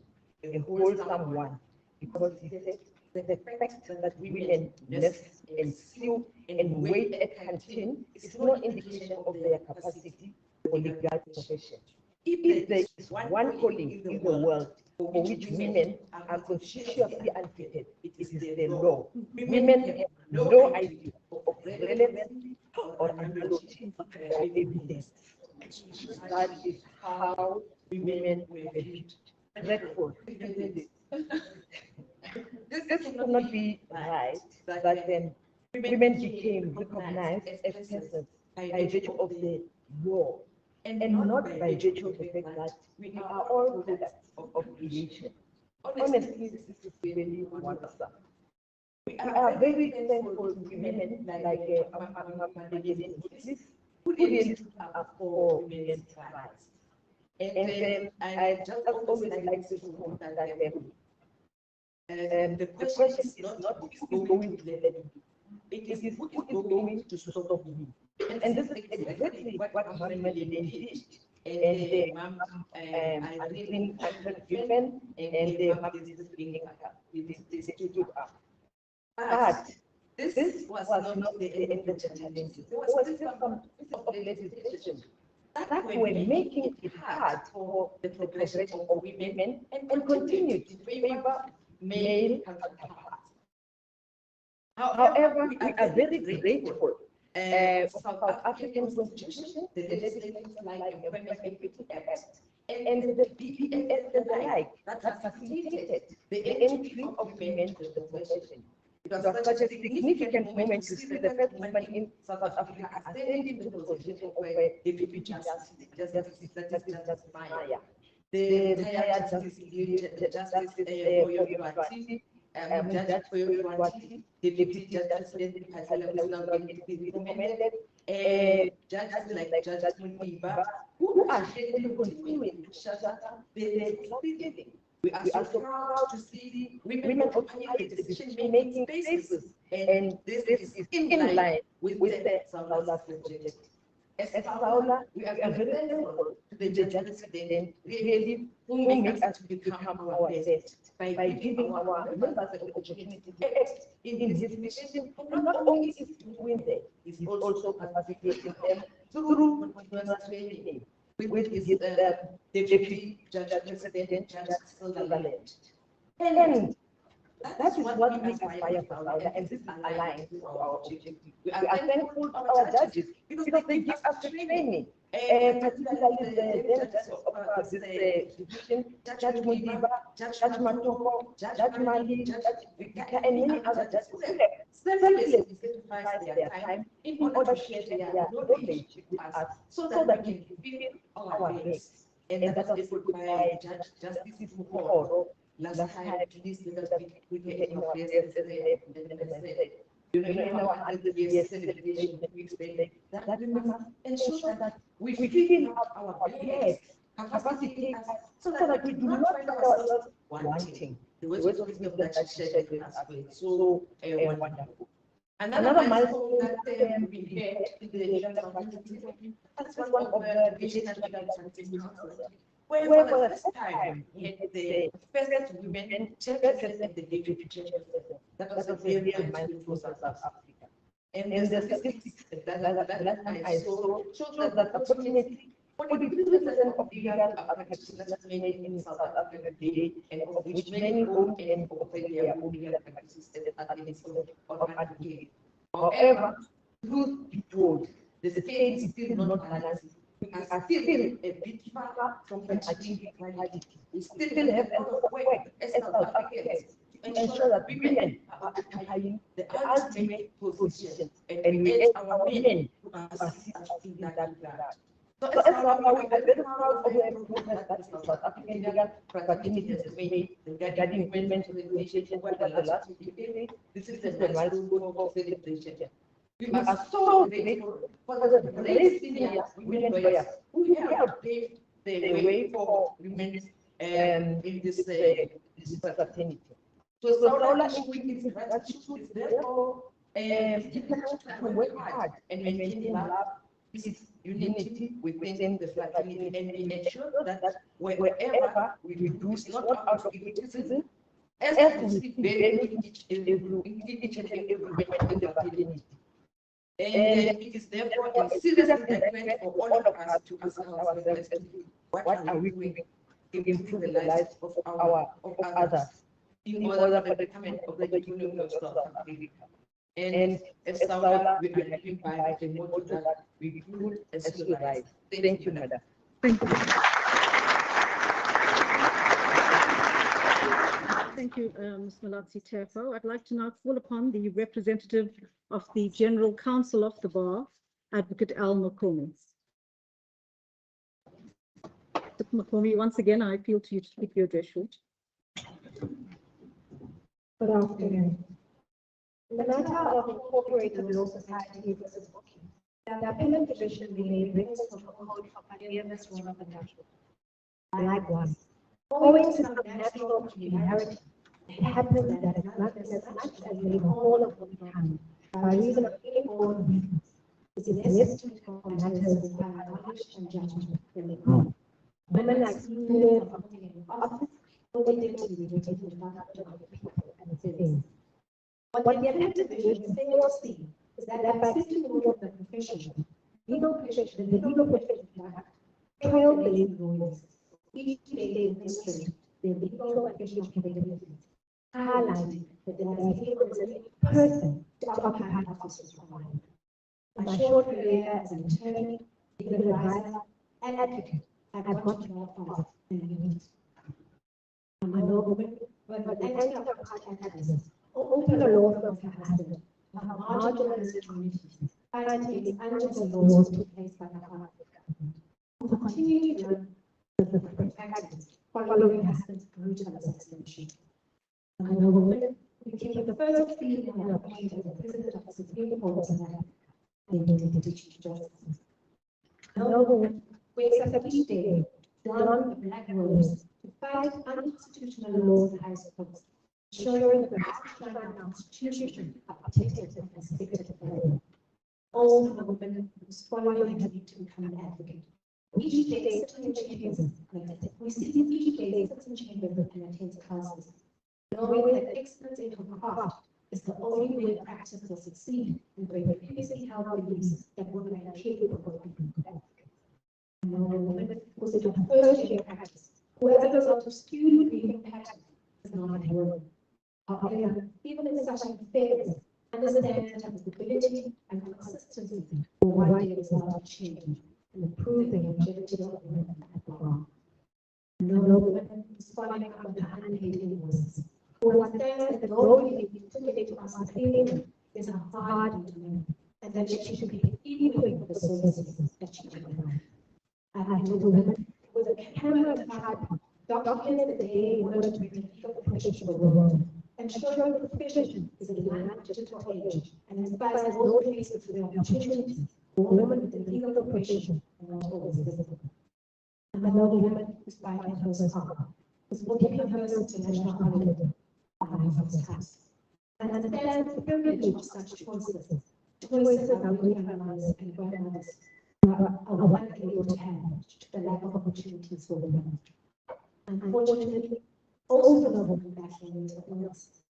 a wholesome one, because he said that the fact that women nurse and sew and wait at canteen is no indication of their capacity for legal profession. If there is one calling in the world for which women are constitutionally unfitted, it is the law. Women have no idea of relevancy or analogy or evidence. That is how women were treated. Dreadful. This could not be right, that then women became recognized as persons by virtue of the law, and not by virtue of the fact that we are all products of creation. Honestly, this is really wonderful. We are very thankful to women like who really stood up for women's rights. And I just always like to quote that the question is not who is going to let you. It is who is going to stop you. And this is exactly what Muhammad did. And I think given and the Baptist speaking up. They stood up. But this was not the end of the challenge. There was still some piece of legislation that were making it hard for the progression of women and continued to favor male counterparts. However, we are very grateful for South African Constitution, the legislation like Employment Equity Act, and the BPS and the like that facilitated the entry of women to the profession. It was such a significant moment to see the first woman in South Africa ascending to the position of a deputy justice, Justice Maya. the retired Justice Oyewati, Judge Oyewati, Deputy Judge President Pasela, who is now going to be recommended, judges like Judge Muniba, who are continuing to shut up the proceeding. We are so proud to see women occupying the decision-making spaces, and this is in line with the Saula's project. As Saula, we are very thankful to the judges then really who make us become our best by giving our members the opportunity to act in this decision. And not only is doing that, it's also capacitating them through continuous training, which is the Deputy Judge President, Judge Sutherland. And that is what we aspire for, and this is aligned with our objective. We are thankful to our judges because they give us the training, particularly the judges of this division, Judge Mudiba, Judge Matoko, Judge Mali, Judge Victor, and many other judges who have selflessly sacrificed their time in order to share their knowledge with us so that we can fulfill our best. And that is what my Judge Justice Mukoro last time, please let us be in our prayers and say, you know, in our 100 years celebration, we expect that we must ensure that we fill up our best capacity so that we do not find ourselves wanting. The words of wisdom that she shared with us were so wonderful. Another milestone that we had in the Judicial community, that's one of the National Council, where for the first time we had the first women chairperson of the deputy chairperson. That was a very milestone for South Africa. And the statistics that I saw showed that approximately 43% of legal applications made in South Africa today, and of which many own and operate their own legal practices at the institute of advocacy. However, truth be told, the state is still not balanced. We are still a bit far from achieving equality. We still have a lot of work as South Africans to ensure that women are occupying the ultimate position, and we ask our men to assist us in that regard. So as South we are very proud of the improvement that the South African legal fraternity has made regarding women's representation over the last 50 years. This is a milestone for celebration. We are so grateful for the brave senior women lawyers who have paved the way for women in this fraternity. So Saula is gratitude is therefore to work hard and maintain love, peace, unity within the fraternity, and ensure that wherever we do is not out of egotism, as we see very each and every woman in the fraternity. And it is therefore a serious endeavor for all of us to ask ourselves, what are we doing to improve the lives of others in order for the betterment of the Union of South Africa? And as Saula, we are living by the motto that we rule as we rise. Thank you, Madam. Thank you. Thank you, Ms. Malatsi Tefo. I'd like to now call upon the representative of the General Counsel of the Bar, Advocate Al Makomi. Makomi, once again, I appeal to you to keep your address short. Good afternoon. In the matter of incorporated law society versus booking, the appellate division made request of a code for unfairness one of the natural. Likewise, owing to some natural peculiarity, it happens that it's not as much as the whole of mankind by reason of inborn weakness. It is necessary for matters by knowledge and judgment when they come. Women like females of office, only dignity related to the of the people and its things. What the appellate division fails to see is that by sitting in the profession, the legal profession trail the lawyers, each day in history, their legal and professional capabilities, highlighting that there is a person to occupy offices required. In my short career as an attorney, legal advisor, and advocate, I've got to know far and unique. I'm a law woman, but an anti-apartheid activist, open a law firm for husband, of marginalized communities, fighting against unjust laws put in place by the South African government. To continue to learn, practice following her husband's brutal assassination. A noblewoman became the first female appointed as president of the Supreme Court of South Africa and the Chief Justice. A noblewoman wakes up each day to don the black rose to fight unconstitutional laws in high schools, ensuring that the Constitution are protected and respected by all. All the women whose following her need to become an advocate. Each day, certain chambers receives each day certain chambers and attends classes, knowing that excellence in her craft is the only way practice will succeed and break previously held beliefs that women are capable of being good advocates. A woman was in her first year practice, who as a result of skewed reading patterns is not a woman. However, even in such affairs, understands that the ability and consistency will one day result in change and improve the longevity of women at the bar. No woman is following up the unpaid invoices, who understands that the role you today to us as payment is a hard one, and that she should be paid equally for the services that she provides. I told a woman with a camera and tripod, documented the day in order to bring the legal profession to the world, ensuring the profession is in the digital age and inspires all cases with the opportunities for women within the legal profession are not always visible. And I know the woman who's buying her first car, who's booking her first international holiday, buying her first house, and understands the privilege of such choices. Choices our grandmothers and grandmothers are one able to have to the lack of opportunities for women. Unfortunately, also the women battling mental illness,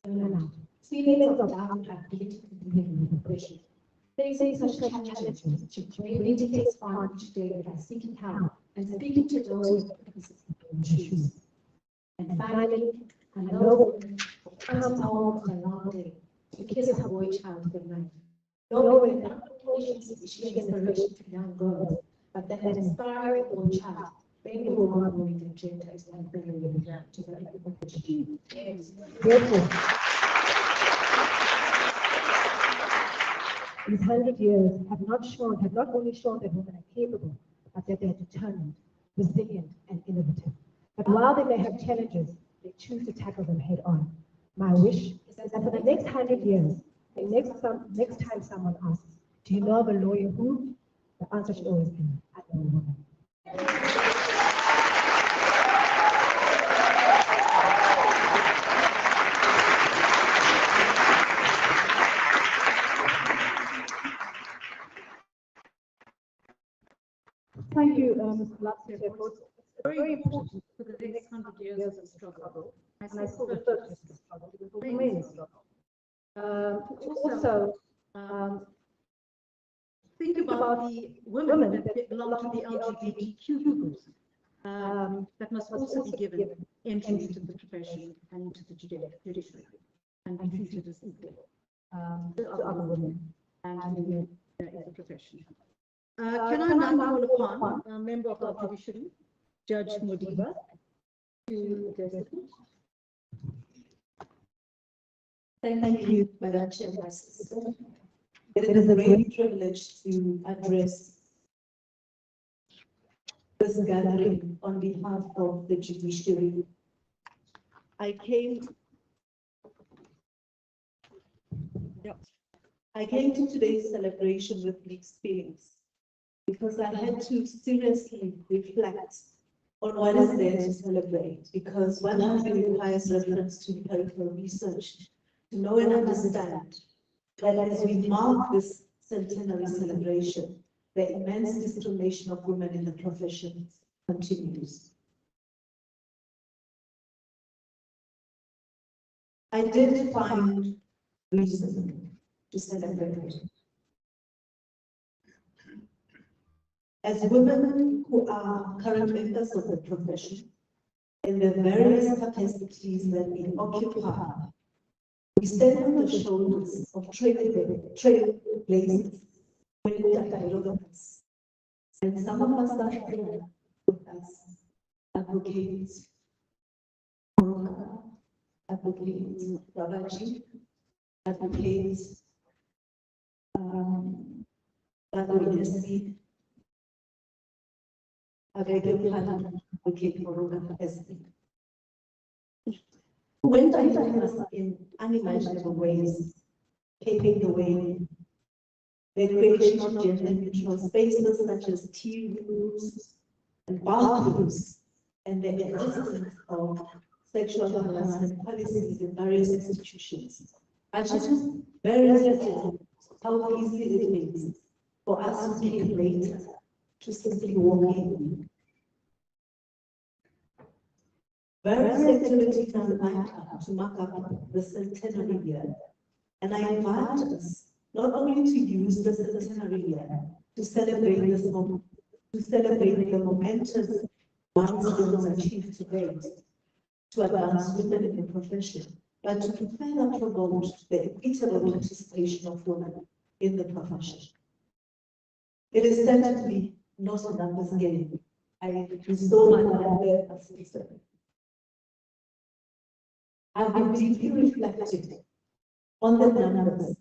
burnout, feelings of doubt and ability to live in depression. Facing such challenges, she bravely takes on each day by seeking help and speaking to those who participate in issues. And finally, a noble woman comes home from a long day to kiss her boy child goodnight, knowing that not only is she inspiration to young girls, but that inspiring boy child, baby will not know the gender is not bringing to the opportunity. These 100 years have not only shown that women are capable, but that they are determined, resilient, and innovative. But while they may have challenges, they choose to tackle them head on. My wish is that for the next 100 years, the next time someone asks, do you know of a lawyer who? The answer should always be, I know a woman. Thank you, Mr. Latsia. It's very important for the next 100 years of struggle, and I still refer to this struggle because it will remain a struggle. Also, think about the women that belong to the LGBTQ groups that must also be given entry into the profession and into the judiciary and be treated as equal to other women and in the profession. Can I now call upon a member of our judiciary, Judge Modiba, to address the court? Thank you, Madam Chairperson. It is a great privilege to address this gathering on behalf of the judiciary. I came to today's celebration with mixed feelings because I had to seriously reflect on what is there to celebrate, because 100 requires reference to empirical research to know and understand that as we mark this centenary celebration, the immense discrimination of women in the profession continues. I did find reason to celebrate. As women who are current members of the profession, in the various capacities that we occupy, we stand on the shoulders of trailblazers, women that love us. And some of us are here with us, advocates, advocates, Babaji, advocates, I beg your pardon, working for SD. When I was in unimaginable ways, paving the way, the creation of gender-neutral spaces such as tea rooms and bathrooms, and the existence of sexual harassment policies in various institutions. I just very sensitive how easy it is for us to take later to simply walk in. Various activities are lined up to mark up the centenary year, and I invite us not only to use the centenary year to celebrate the momentous milestones achieved to date, to advance women in the profession, but to further promote the equitable participation of women in the profession. It is certainly not a numbers game. I restore my mind there as sister. I've been deeply reflecting on the numbers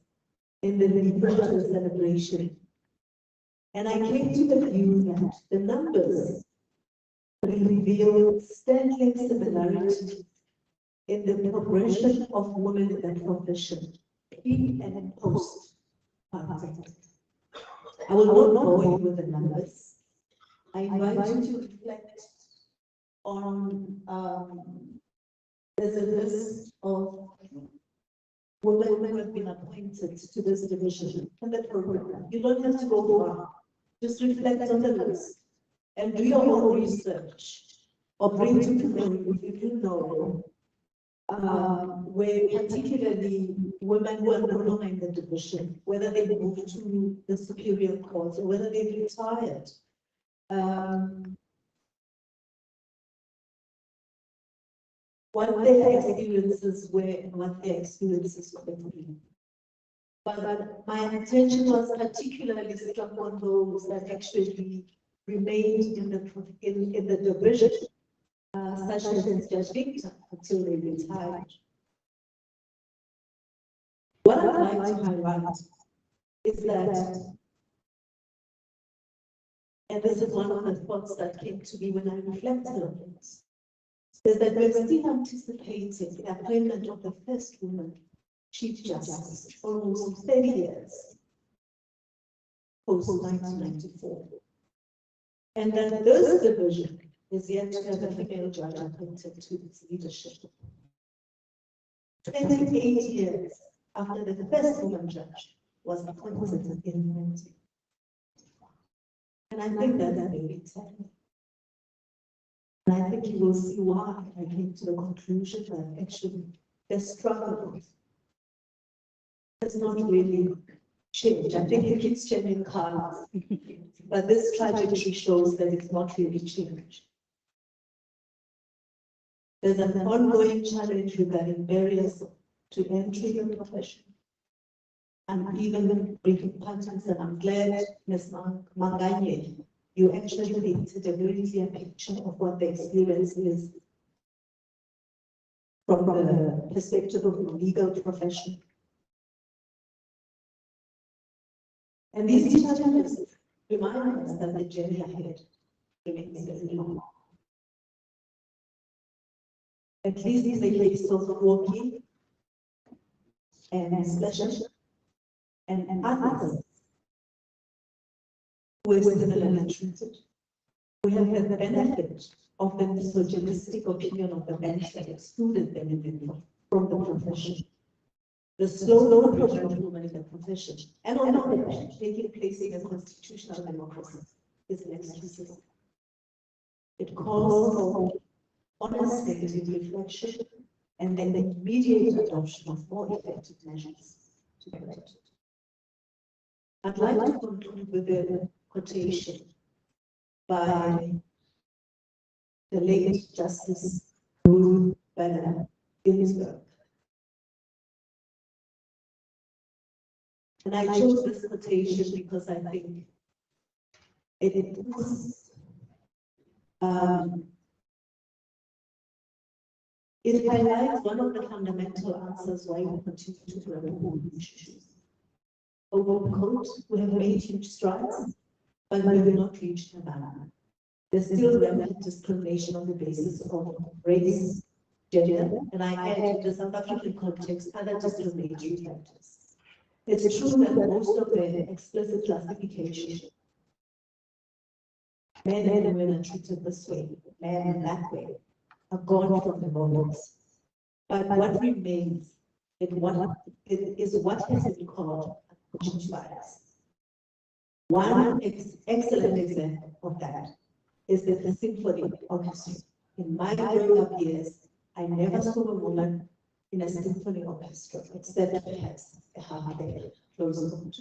in the liberal celebration, and I came to the view that the numbers reveal striking similarity in the progression of women in the profession, pre and post apartheid. I will not go with the numbers. I invite you to reflect on there's a list of women who have been appointed to this division in the program. You don't have to go far. Just reflect on the list and do your own research, or bring to people if you know where particularly women who are no longer in the division, whether they moved to the superior court or whether they retired. What their experiences were and what their experiences could be. But my attention was particularly struck on those that actually remained in the division, such as Judge Victor, until they retired. What I'd like to highlight is that, and this is one of the thoughts that came to me when I reflected on this, is that we're still anticipating the appointment of the first woman Chief Justice almost 30 years post 1994. And that this division is yet to have a female judge appointed to its leadership. 28 years after the first woman judge was appointed in 1990. And I think that's very telling. And I think you will see why I came to the conclusion that actually the struggle has not really changed. I think it keeps changing cards, but this tragedy shows that it's not really changed. There's an ongoing challenge regarding barriers to entry in the profession, and even breaking patterns. And I'm glad, Ms. Manganye, you actually painted a very clear picture of what the experience is from the perspective of the legal profession. And these challenges remind us that the journey ahead remains very long. At least in the case of walking and special and others who are similarly treated. We have had the benefit of the misogynistic opinion of the bench that excluded them from the profession. The slow progression of women in the profession and on the bench taking place in a constitutional democracy is inexcusable. It calls for honest negative reflection and then the immediate adoption of more effective measures to correct it. I'd like to conclude with a quotation by the late Justice Ruth Bader Ginsburg. And I chose this quotation because I think it highlights one of the fundamental answers why we continue to grapple with these issues. Quote, we have made huge strides, but we have not reached the banner. There's still rampant discrimination on the basis of race, gender, and I add to the South African context other discriminatory factors. It's true that most of the explicit classification, men and women are treated this way, men and that way, are gone from the models. But what remains is what has been called unconscious bias. One excellent example of that is the symphony orchestra. In my growing up years, I never saw a woman in a symphony orchestra, except perhaps a harp player, close quote.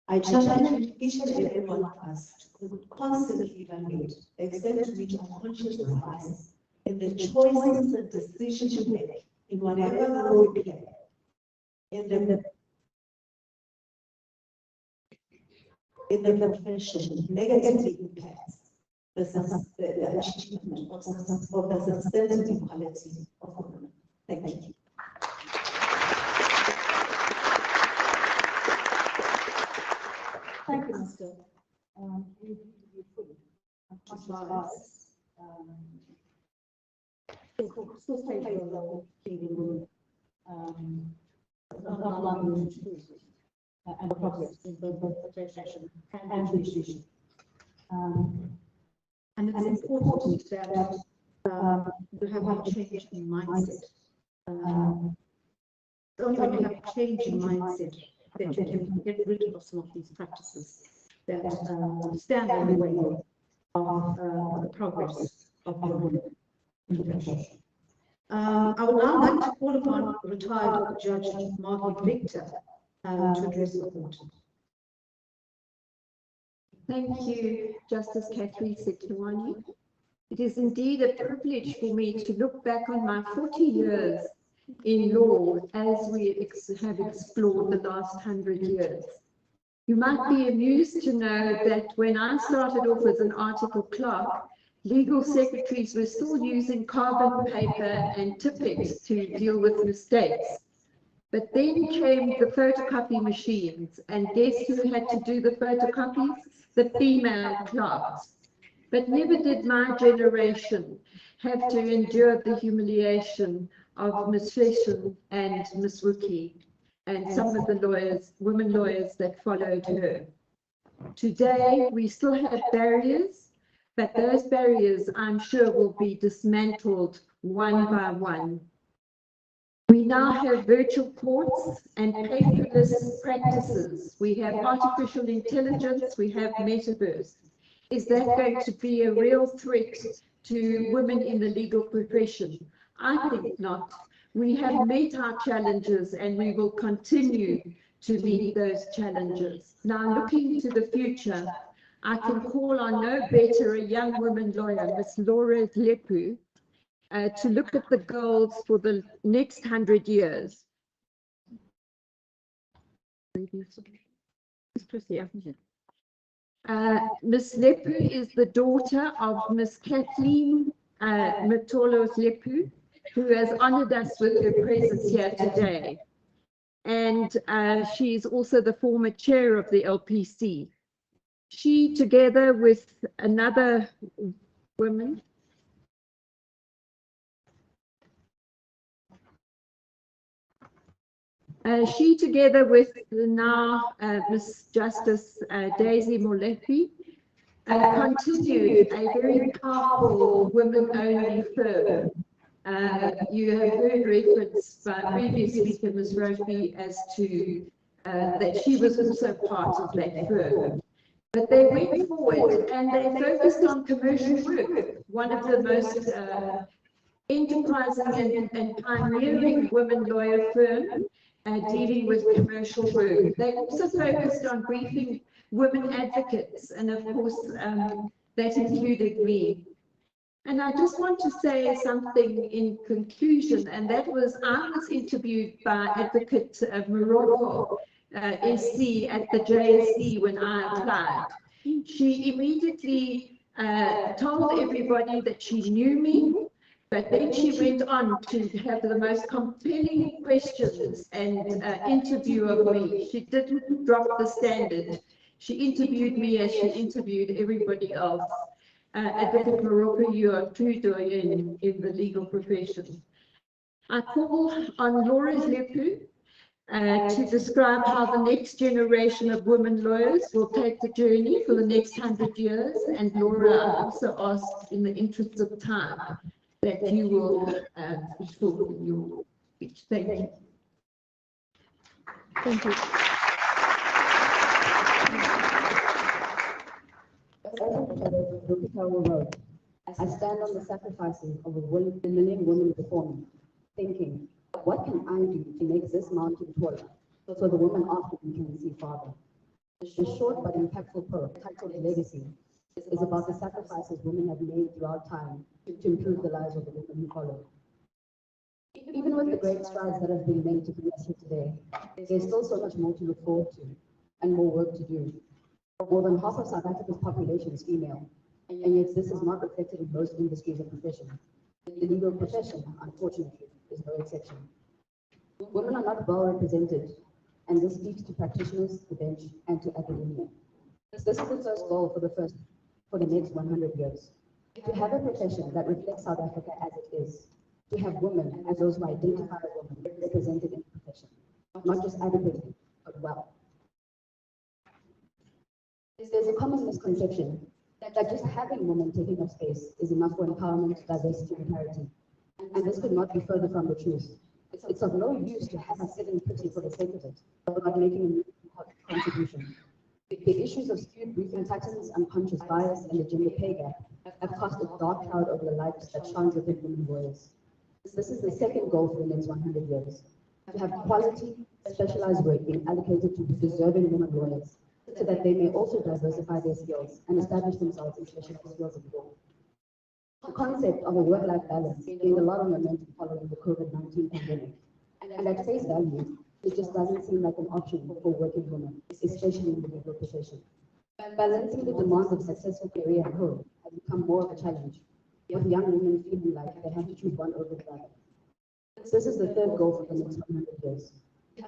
I challenge each and every one of us to constantly evaluate the extent to which unconscious bias in the choices and decisions we make in whatever role we play, in the profession, negatively impacts the achievement of the substantive equality of women. Thank you. Thank you, Mr. Still plays a role in and progress in both profession and judicial. And it's important that you have a change in mindset. Only when you have a change in mindset that you can get rid of some of these practices that stand in the way of the progress of women in the profession. I would now like to call upon retired Judge Margaret Victor to address the court. Thank you, Justice Catherine Sekiwani. It is indeed a privilege for me to look back on my 40 years in law as we have explored the last 100 years. You might be amused to know that when I started off as an article clerk, legal secretaries were still using carbon paper and tippets to deal with mistakes. But then came the photocopy machines, and guess who had to do the photocopies? The female clerks. But never did my generation have to endure the humiliation of Ms. Fleshen and Ms. Rookie and some of the lawyers, women lawyers that followed her. Today, we still have barriers, but those barriers, I'm sure, will be dismantled one by one. We now have virtual courts and paperless practices. We have artificial intelligence, we have metaverse. Is that going to be a real threat to women in the legal profession? I think not. We have met our challenges and we will continue to meet those challenges. Now, looking to the future, I can call on no better a young woman lawyer, Ms. Laura Lepu, to look at the goals for the next 100 years. Ms. Lepu is the daughter of Ms. Kathleen Matolos Lepu, who has honored us with her presence here today. And she is also the former chair of the LPC. She, together with another woman, she, together with now Ms. Justice Daisy Molefe, continued a very powerful women-only firm. You have heard reference by previous speaker, Ms. Rofi, as to that she was also part of that firm. But they went forward and they focused on commercial work, one of the most enterprising and pioneering women lawyer firm dealing with commercial work. They also focused on briefing women advocates, and of course that included me. And I just want to say something in conclusion, and that was I was interviewed by Advocate Morocco SC at the JSC when I applied. She immediately told everybody that she knew me, but then she went on to have the most compelling questions and interview of me. She didn't drop the standard. She interviewed me as she interviewed everybody else. Advocate Morocco, you are true in the legal profession. I call on Laura Zlepu to describe how the next generation of women lawyers will take the journey for the next 100 years. And Laura, I also asked, in the interest of time, that you will be short in your speech. Thank you. Thank you. I stand on the sacrifices of a million women before me, thinking, what can I do to make this mountain taller, so the women after me can see farther? The short but impactful poem, titled Legacy, is about the sacrifices women have made throughout time to improve the lives of the women who follow. Even with the great strides that have been made to bring us here today, there's still so much more to look forward to and more work to do. More than half of South Africa's population is female, and yet this is not reflected in most industries and professions. The legal profession, unfortunately, is no exception. Women are not well represented, and this speaks to practitioners, the bench, and to academia. This is the first goal for the next 100 years. To have a profession that reflects South Africa as it is. To have women and those who identify as women represented in the profession, not just adequately, but well. There's a common misconception that just having women taking up space is enough for empowerment, diversity, and parity. And this could not be further from the truth. It's of no use to have us sitting pretty for the sake of it, without making a contribution. The issues of skewed briefing patterns, unconscious bias, and the gender pay gap have cast a dark cloud over the lives that shines within women lawyers. This is the second goal for the next 100 years, to have quality, specialized work being allocated to deserving women lawyers, so that they may also diversify their skills and establish themselves in specialized fields of law. The concept of a work-life balance gained a lot of momentum following the COVID-19 pandemic, and at face value, it just doesn't seem like an option for working women, especially in the legal profession. Balancing the demands of successful career and home has become more of a challenge, with young women feeling like they have to choose one over the other. This is the third goal for the next 100 years,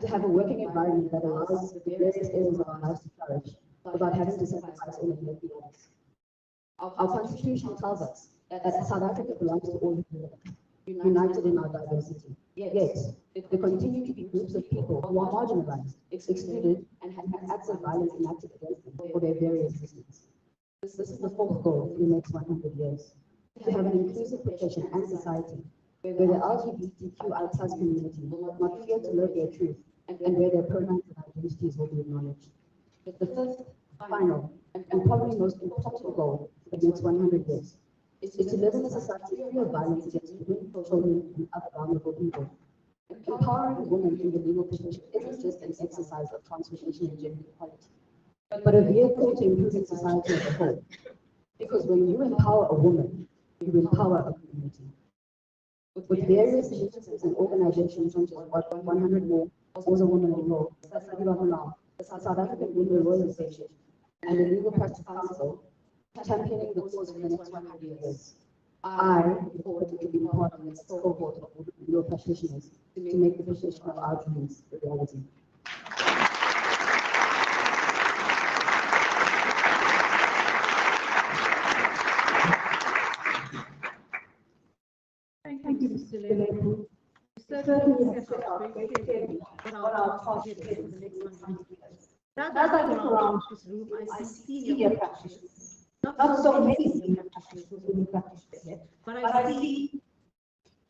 to have a working environment that allows the various areas of our lives to flourish without having to sacrifice all of the others. Our Constitution tells us that South Africa belongs to all people, united in our diversity. Yet, there continue to be groups of people who are marginalized, excluded, and have acts of violence enacted against them for their very existence. This is the fourth goal for the next 100 years, to have an inclusive profession and society where the LGBTQI+ community will not fear to live their truth and where their pronouns and identities will be acknowledged. The fifth, final, and probably most important goal for the next 100 years is to live in a society free of violence against women, children, and other vulnerable people. Empowering women in the legal profession isn't just an exercise of transformation and gender equality, but a vehicle to improving society as a whole. Because when you empower a woman, you empower a community. With various initiatives and organizations such as 100 More, Was a Woman in Law, the South African Women Lawyers Association, and the Legal Practice Council, championing the cause for the next 100 years. I look forward to being part of this cohort of legal practitioners to make the profession of our dreams a reality. Thank you, Mr. Lebu. Certainly has got very clearly what our task is for the next 100 years. Now that I look around this room, I see senior practitioners. Not so many senior practitioners who will practice here, but I see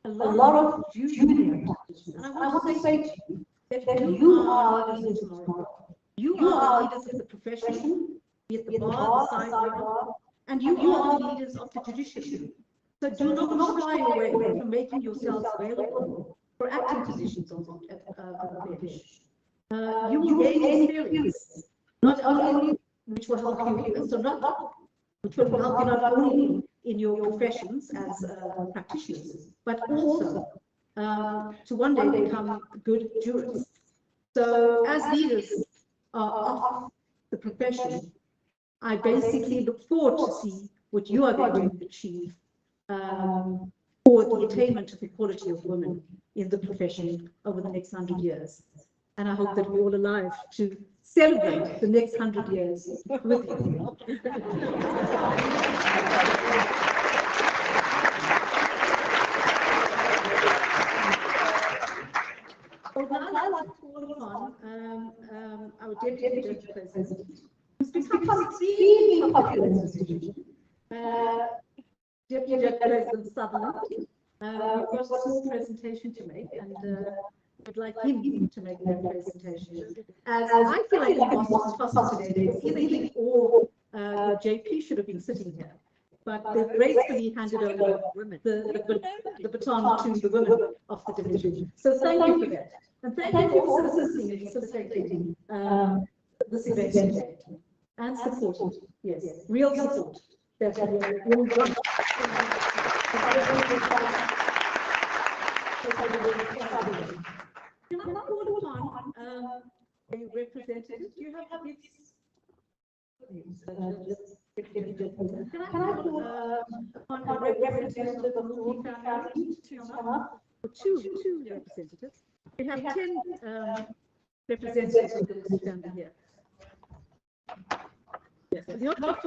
a lot of junior practitioners. And I want to say to you that you are leaders tomorrow. You are leaders of the profession, be it the bar, the side bar, and you are the leaders of the judiciary. So do not shy away from making yourselves available for acting positions on the bench. You will gain experience, not only which will help you, which will help you not only in your professions as practitioners, but also to one day become good jurists. So as leaders of the profession, I basically look forward to see what you are going to achieve for the attainment of equality of women in the profession over the next 100 years. And I hope that we're all alive to celebrate the next 100 years with you. judge present, who's become extremely popular in this institution. Deputy Judge President Sutherland. We've got a small presentation to make, and would like him to make that presentation. As I feel like the boss toss today, either he or JP should have been sitting here, but they've gracefully handed over the baton to the women of the division. So thank you for that. And thank you for assisting and facilitating this event today. And support, yes, real support. That's what we're doing. Can I call upon a representative? Do you have this? Can I call upon a representative of the family to come up? Two representatives. We have 10 representatives who stand here. Yes, you're not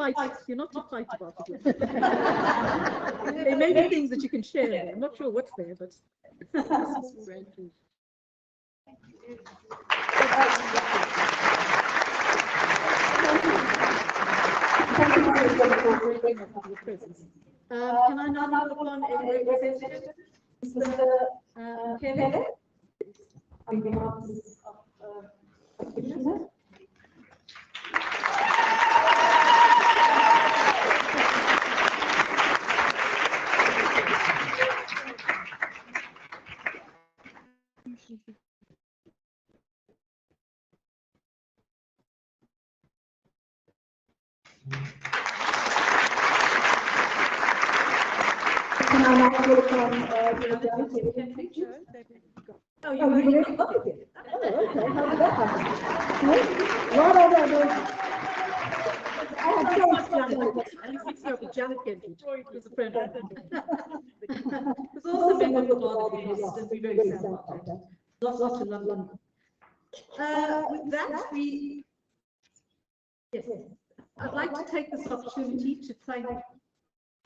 too fight about it. There may be things that you can share there. I'm not sure what's there, but this is great. Thank you for your presence. Can I now call upon a representative, Mr. Kele, on behalf of the Commissioner? Oh, you really got it. Oh, okay. How did that happen? No. I had so Janet. I mixed up with Janet Kennedy, who's a friend of mine. Who's also a member of the board of the and we're very sad about that. Lots to London. With that, yes, I'd like to take this opportunity to thank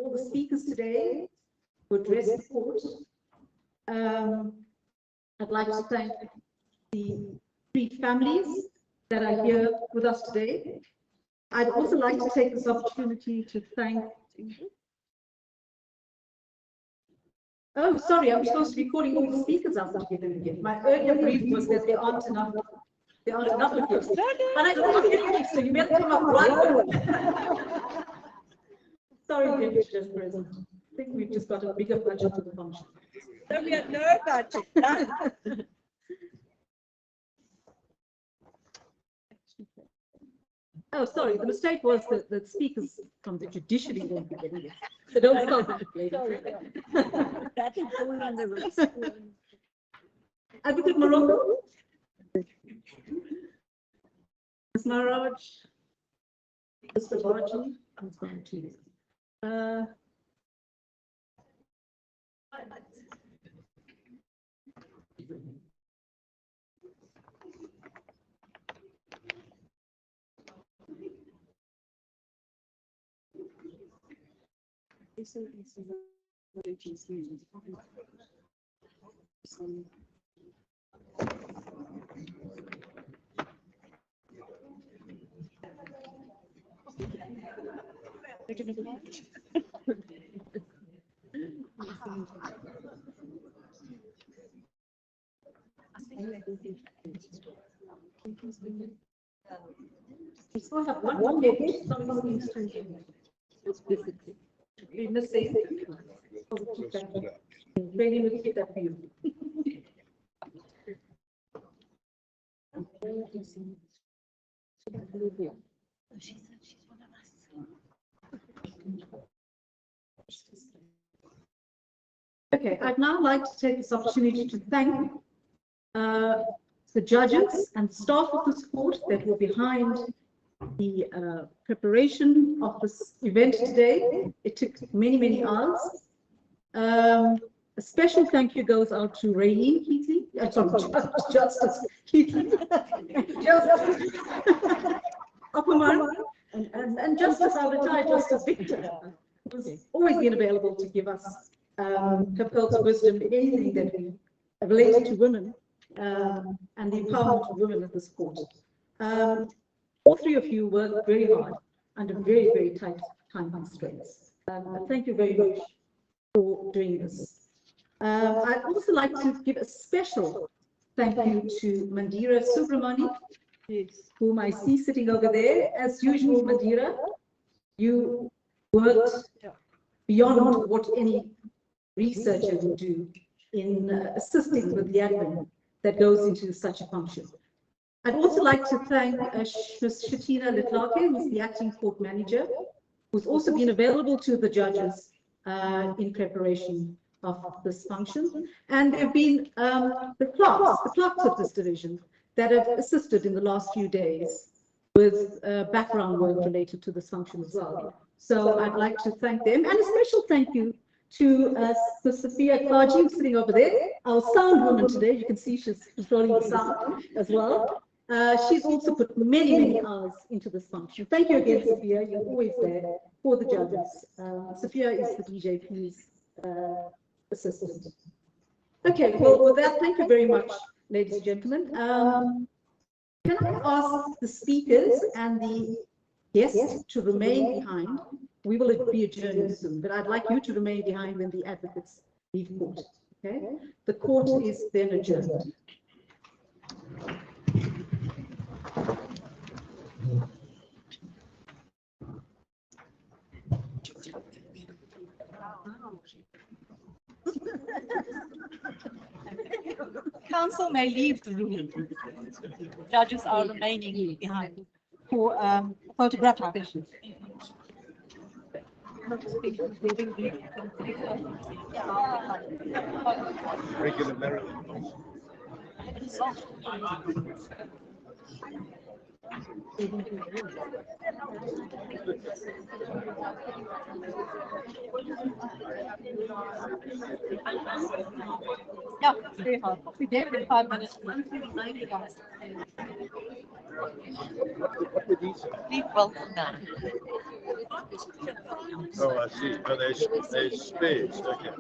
all the speakers today who addressed the court. I'd like to thank the 3 families that are here with us today. I'd also like to take this opportunity to thank. Oh, sorry, I'm supposed to be calling all the speakers out together again. My earlier brief was that there aren't enough of you. And I thought, okay, so you better come up right. Sorry, Deputy Judge President. I think we've just got a bigger budget for the function. No, we have no budget. Oh, sorry, the mistake was that the speakers from the judiciary won't be getting it. So don't start with the blame. That is going on the roof. Advocate Morocco. Ms. Maraj. Mr. Barji. I'm going to. We still have one deputy. Somebody needs to be missing. Really will keep that for you. Okay, I'd now like to take this opportunity to thank the judges and staff of this court that were behind the preparation of this event today. It took many, many hours. A special thank you goes out to Raylene Keatley, Justice Keatley, Opperman, and Justice, our retired Justice Victor, who's always been available to give us compelled wisdom in anything that we related to women and the empowerment of women at this court. All three of you worked very hard under very, very tight time constraints. Thank you very much for doing this. I'd also like to give a special thank you to Mandira Subramani, whom I see sitting over there. As usual, Mandira, you worked beyond what any researcher would do in assisting with the admin that goes into such a function. I'd also like to thank Ms. Shatina Litlake, who's the acting court manager, who's also been available to the judges in preparation of this function. And there have been the clerks of this division that have assisted in the last few days with background work related to this function as well. So I'd like to thank them, and a special thank you to Sophia Klaji, who's sitting over there, our sound woman today. You can see she's controlling the sound as well. She's also put many, many hours into this function. Thank you again, Sophia. You're always there for the judges. Sophia is the DJP's assistant. Okay, well, with that, thank you very much, ladies and gentlemen. Can I ask the speakers and the guests to remain behind? We will be adjourned soon, but I'd like you to remain behind when the advocates leave court. Okay, the court is then adjourned. Council may leave the room. Judges are remaining behind for photographic sessions. Regular marathon. Yeah, very hard. We did in 5 minutes. What were these? Leave both now. Oh, I see. No, there's spades. Okay.